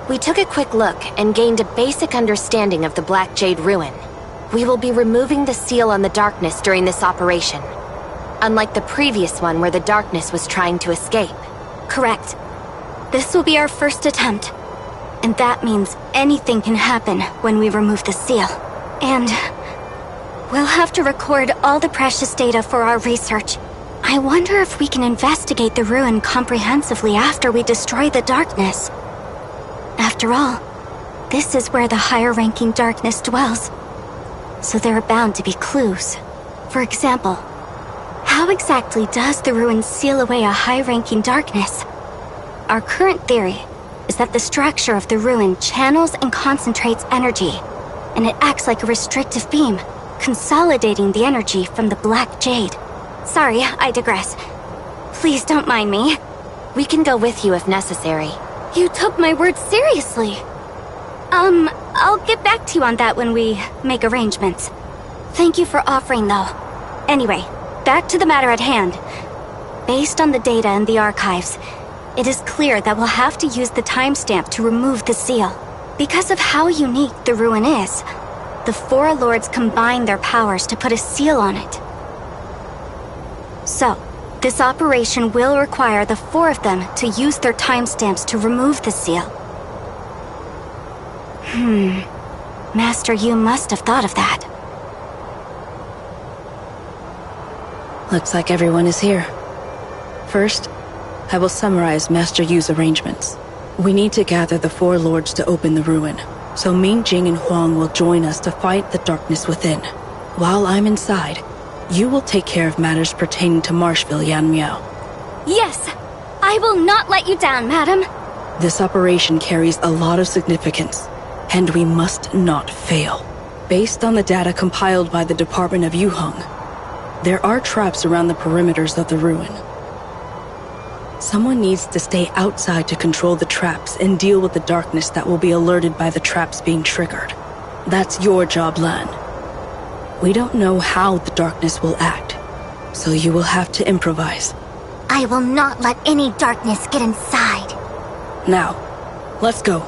We took a quick look and gained a basic understanding of the Black Jade Ruin. We will be removing the seal on the darkness during this operation, unlike the previous one where the darkness was trying to escape. Correct. This will be our first attempt. And that means anything can happen when we remove the seal. And we'll have to record all the precious data for our research. I wonder if we can investigate the ruin comprehensively after we destroy the darkness. After all, this is where the higher-ranking darkness dwells. So there are bound to be clues. For example, how exactly does the ruin seal away a high-ranking darkness? Our current theory is that the structure of the ruin channels and concentrates energy, and it acts like a restrictive beam, consolidating the energy from the Black Jade. Sorry, I digress. Please don't mind me. We can go with you if necessary. You took my words seriously. I'll get back to you on that when we make arrangements. Thank you for offering, though. Anyway, back to the matter at hand. Based on the data in the archives, it is clear that we'll have to use the timestamp to remove the seal. Because of how unique the ruin is, the four lords combined their powers to put a seal on it. So, this operation will require the four of them to use their timestamps to remove the seal. Master Yu must have thought of that. Looks like everyone is here. First, I will summarize Master Yu's arrangements. We need to gather the four lords to open the ruin, so Ming Jing and Huang will join us to fight the darkness within. While I'm inside, you will take care of matters pertaining to Marshville, Yan Miao. Yes! I will not let you down, madam! This operation carries a lot of significance, and we must not fail. Based on the data compiled by the Department of Yuheng, there are traps around the perimeters of the ruin. Someone needs to stay outside to control the traps and deal with the darkness that will be alerted by the traps being triggered. That's your job, Lan. We don't know how the darkness will act, so you will have to improvise. I will not let any darkness get inside. Now, let's go.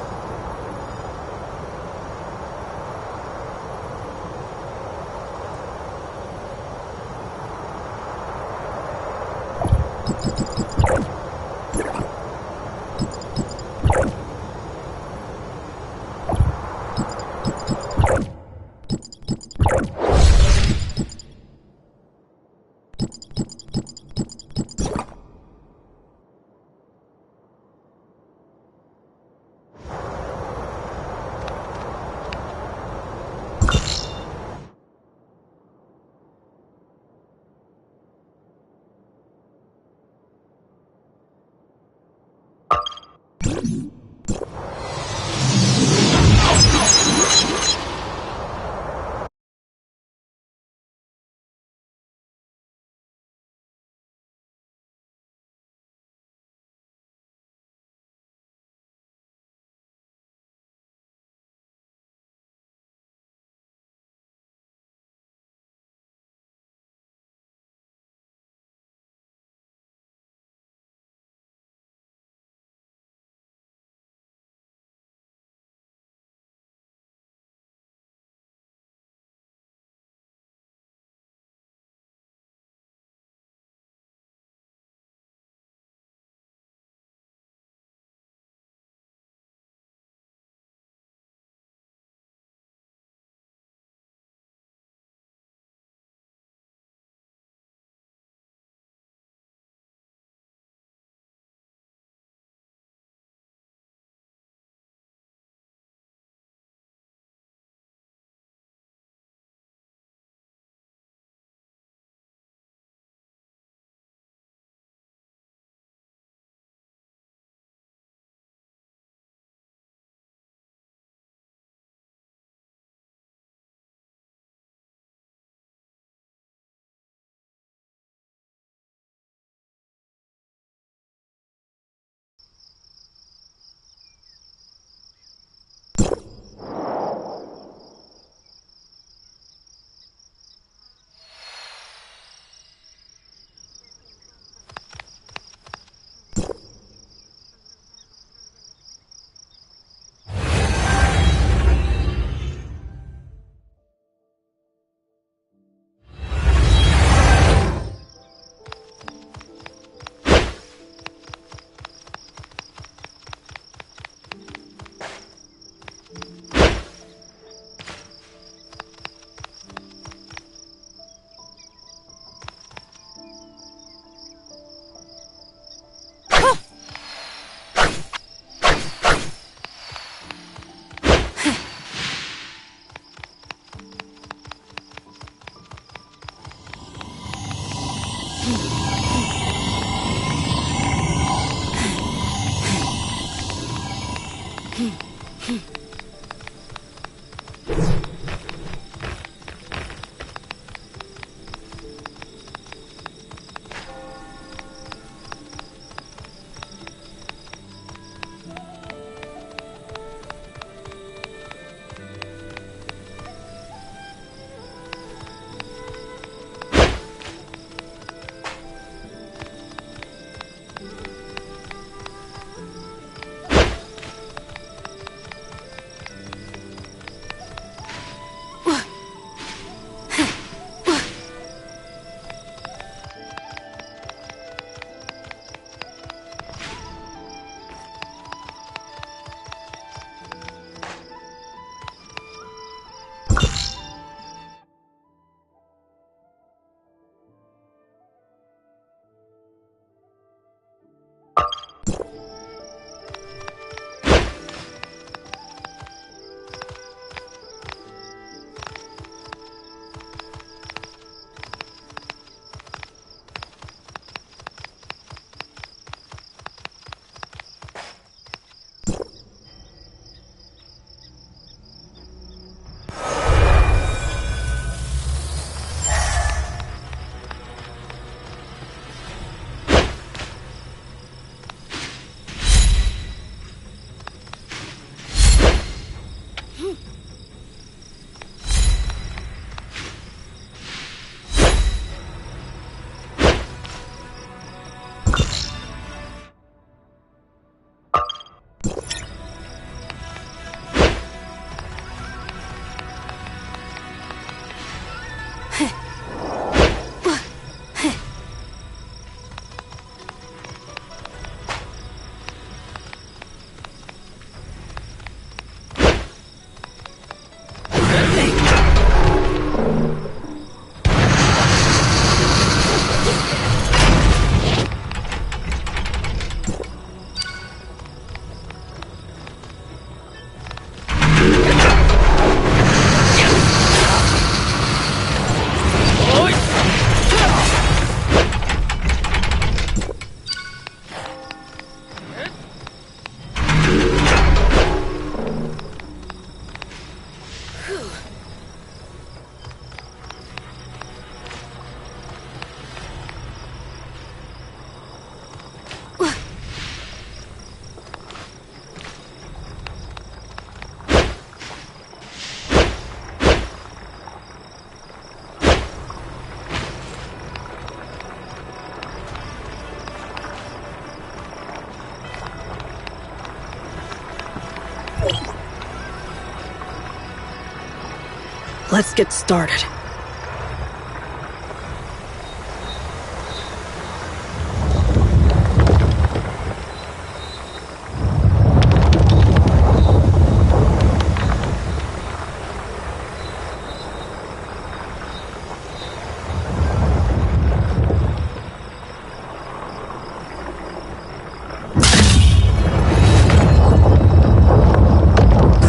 Let's get started.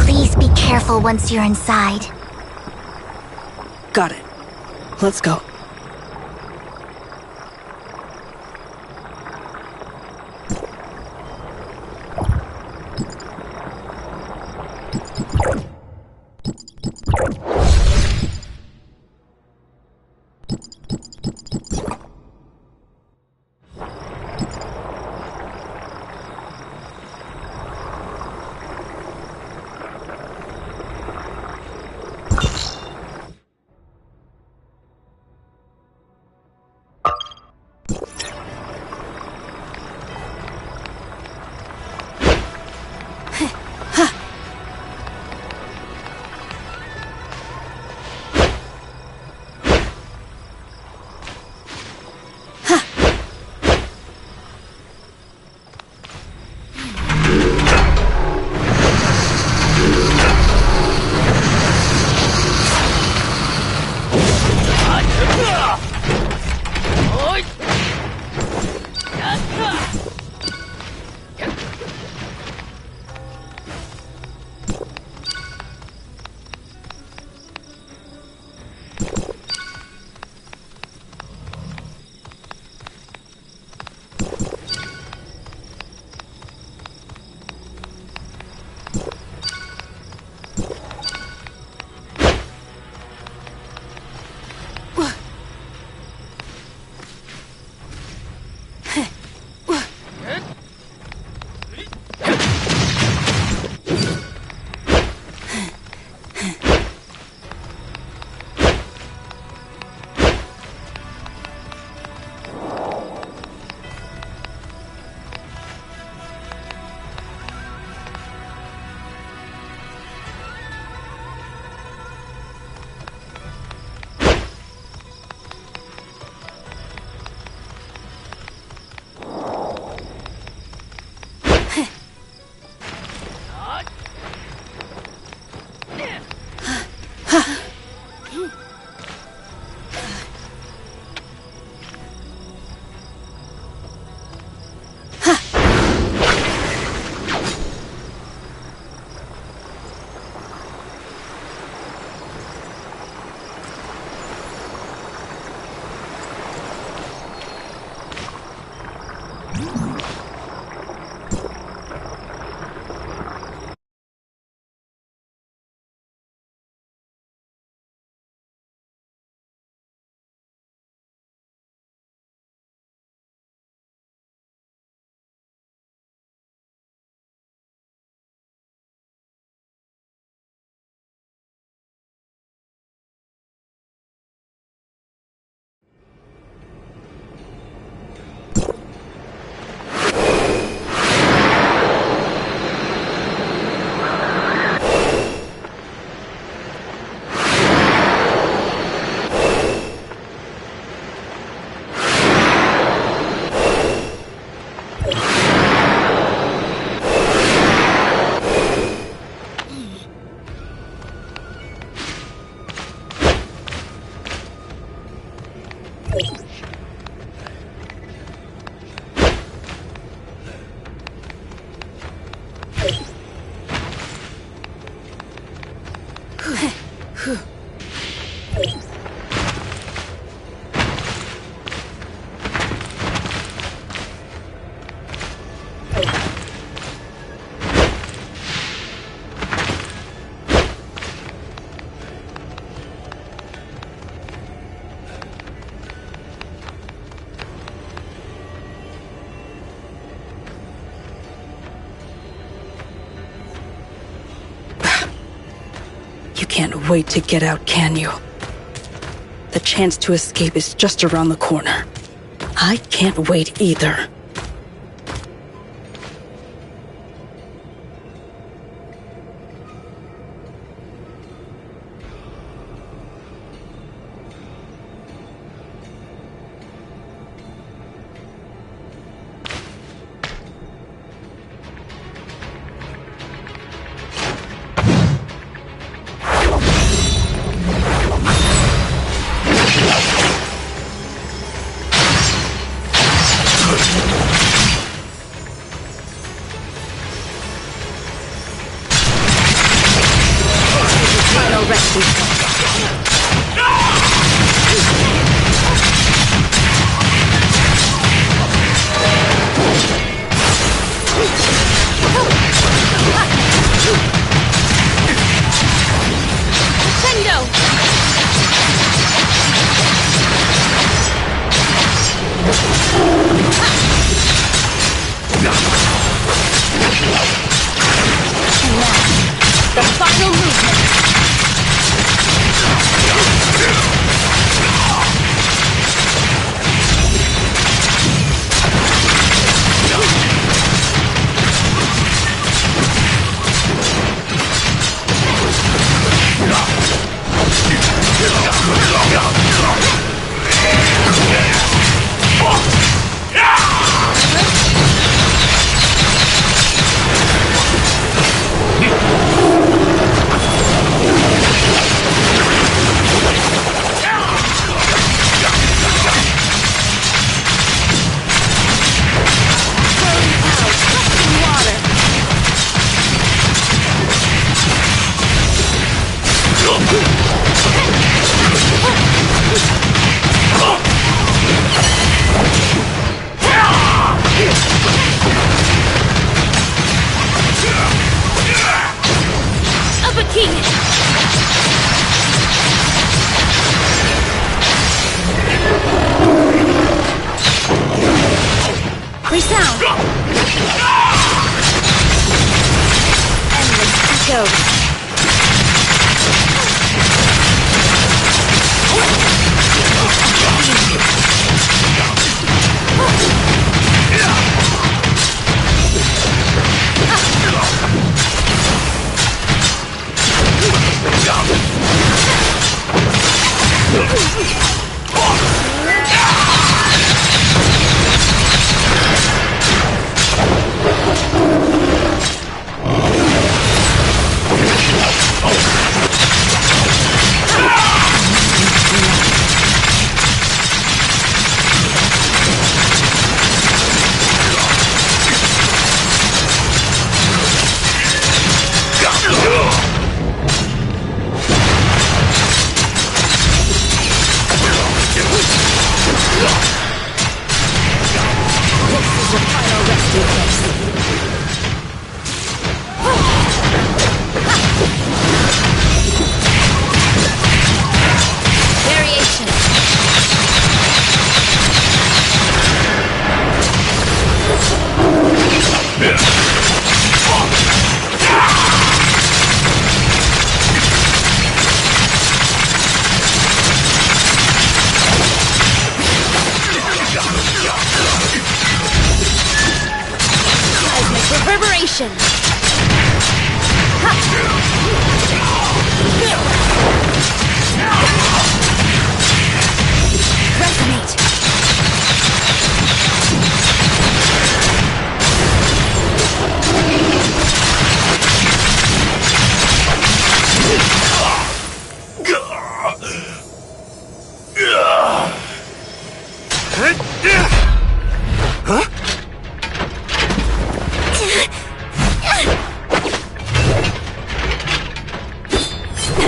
Please be careful once you're inside. Got it. Let's go. You can't wait to get out, can you? The chance to escape is just around the corner. I can't wait either.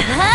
Huh?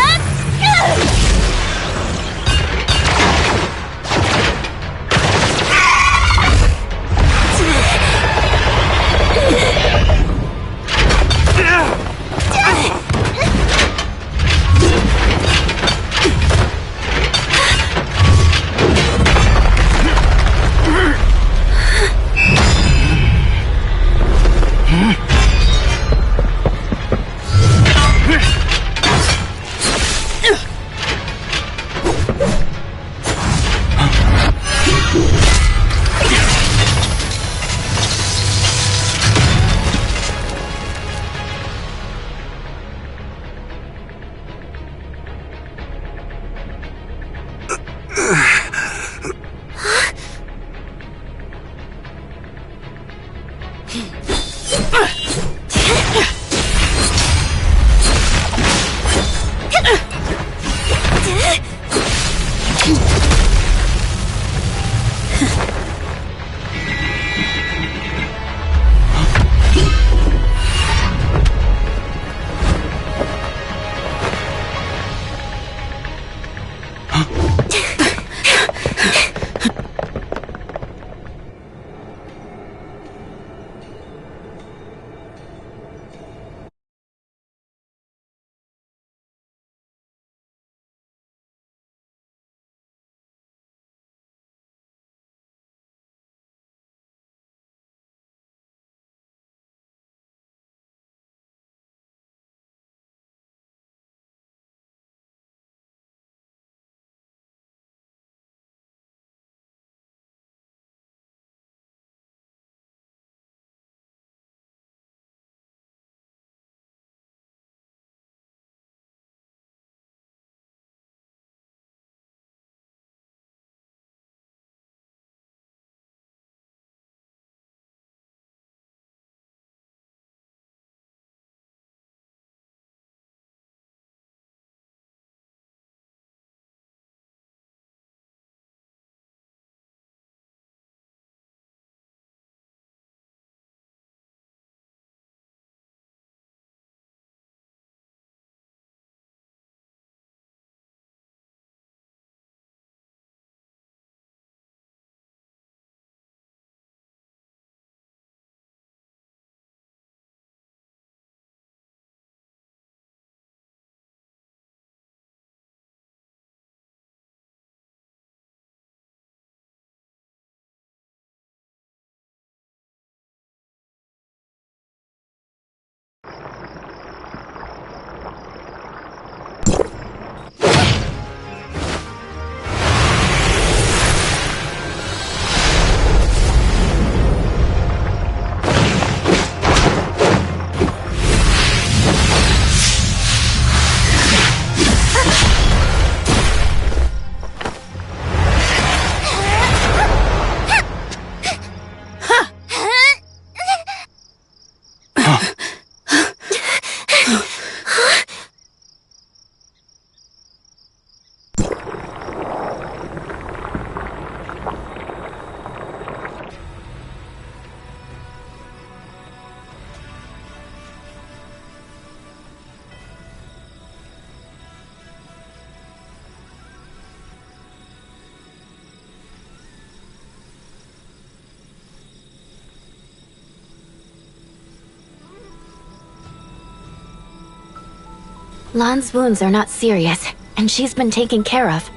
Lan's wounds are not serious, and she's been taken care of.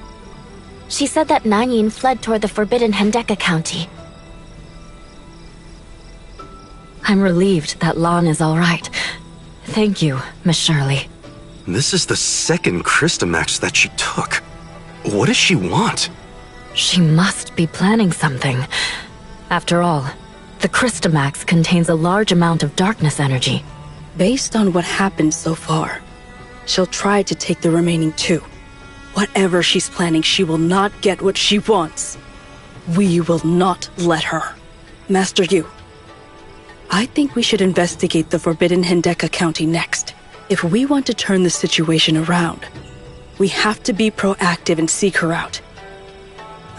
She said that Nanyin fled toward the Forbidden Hendeka County. I'm relieved that Lan is all right. Thank you, Miss Shirley. This is the second Crystamax that she took. What does she want? She must be planning something. After all, the Crystamax contains a large amount of darkness energy. Based on what happened so far, she'll try to take the remaining two. Whatever she's planning, she will not get what she wants. We will not let her. Master Yu, I think we should investigate the Forbidden Hendeka County next. If we want to turn the situation around, we have to be proactive and seek her out.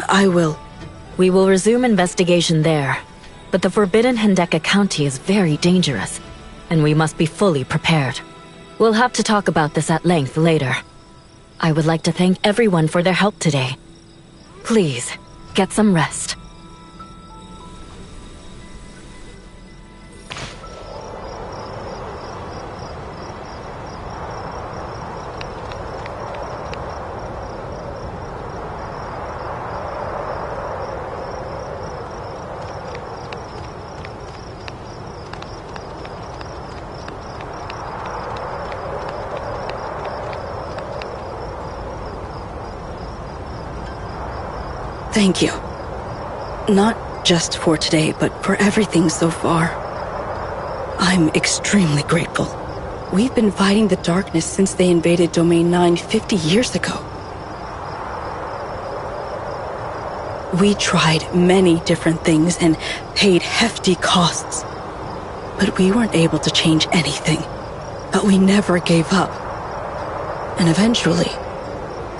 I will. We will resume investigation there, but the Forbidden Hendeka County is very dangerous, and we must be fully prepared. We'll have to talk about this at length later. I would like to thank everyone for their help today. Please, get some rest. Thank you. Not just for today, but for everything so far. I'm extremely grateful. We've been fighting the darkness since they invaded Domain 9 50 years ago. We tried many different things and paid hefty costs. But we weren't able to change anything. But we never gave up. And eventually,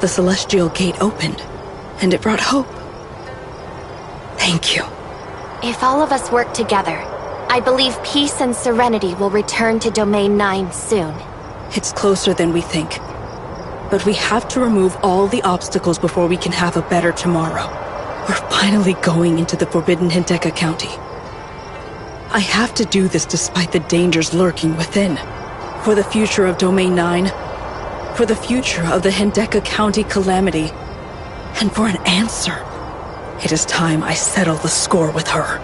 the Celestial Gate opened, and it brought hope. Thank you. If all of us work together, I believe peace and serenity will return to Domain 9 soon. It's closer than we think. But we have to remove all the obstacles before we can have a better tomorrow. We're finally going into the Forbidden Henteka County. I have to do this despite the dangers lurking within. For the future of Domain 9, for the future of the Henteka County calamity, and for an answer. It is time I settle the score with her.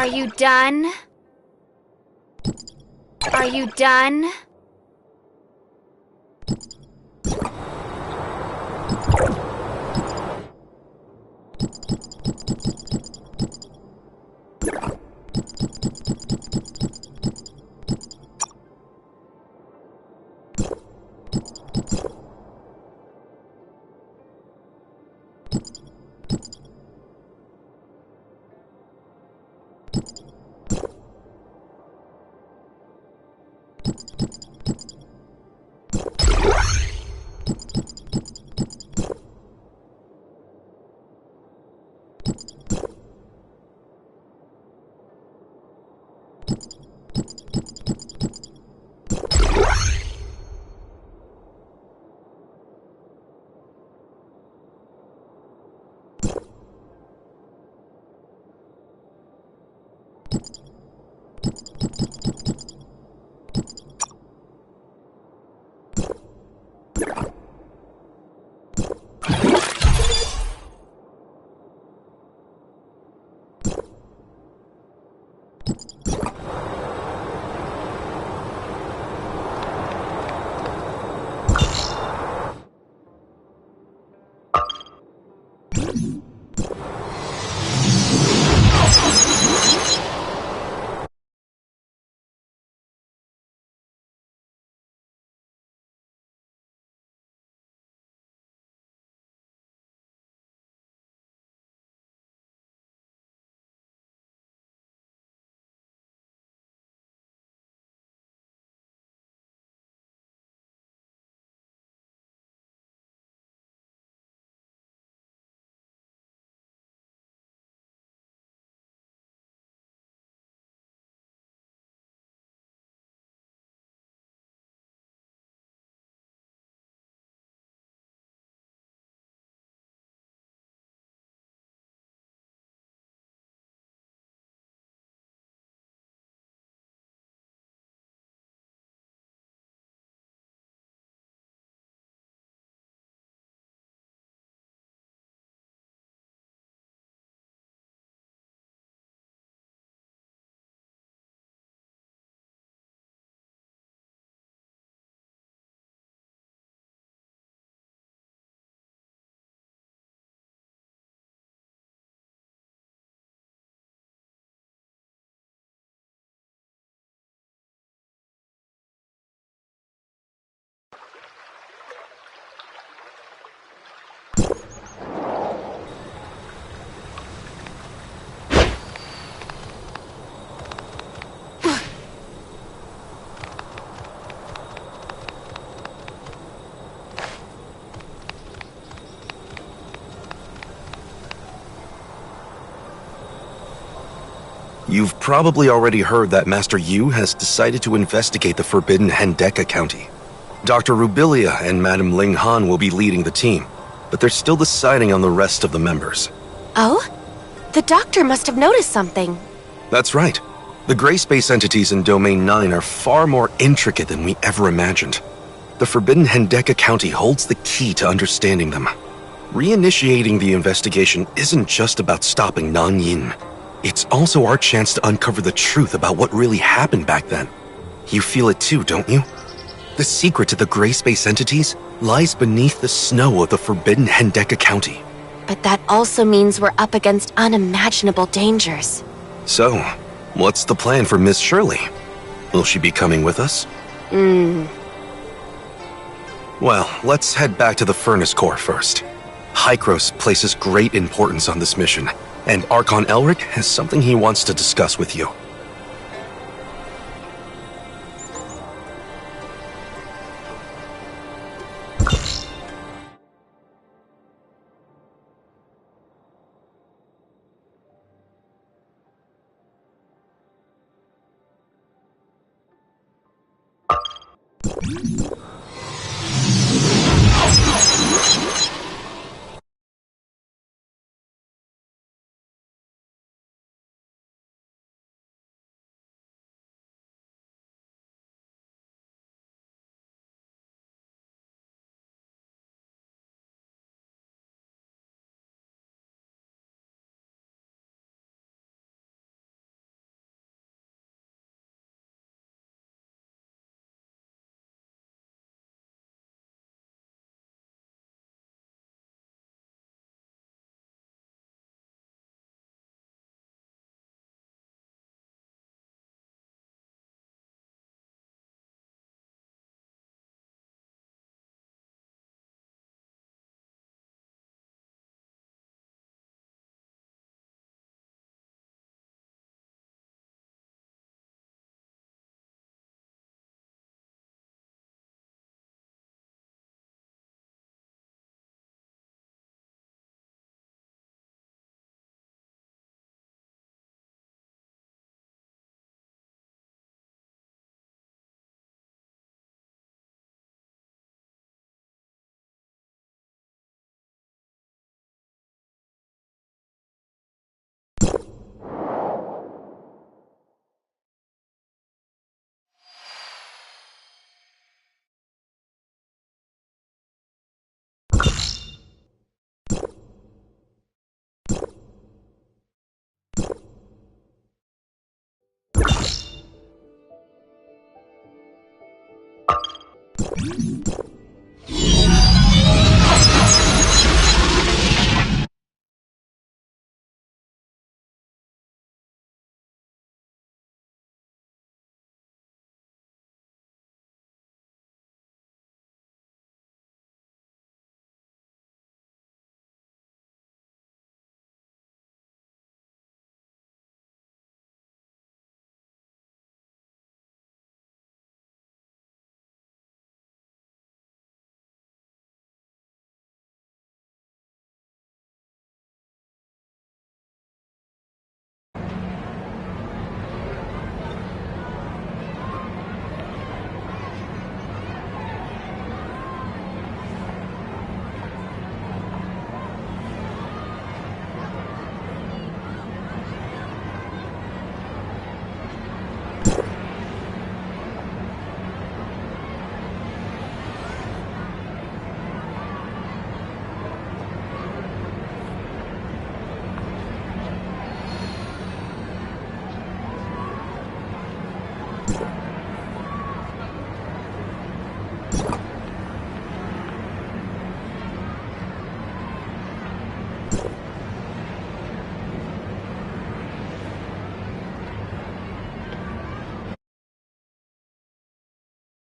Are you done? Are you done? You've probably already heard that Master Yu has decided to investigate the forbidden Hendeka County. Dr. Rubilia and Madame Ling Han will be leading the team, but they're still deciding on the rest of the members. Oh? The doctor must have noticed something. That's right. The gray space entities in Domain 9 are far more intricate than we ever imagined. The forbidden Hendeka County holds the key to understanding them. Reinitiating the investigation isn't just about stopping Nanyin. It's also our chance to uncover the truth about what really happened back then. You feel it too, don't you? The secret to the gray space entities lies beneath the snow of the forbidden Hendeka County. But that also means we're up against unimaginable dangers. So, what's the plan for Miss Shirley? Will she be coming with us? Well, let's head back to the Furnace Core first. Hykros places great importance on this mission, and Archon Elric has something he wants to discuss with you.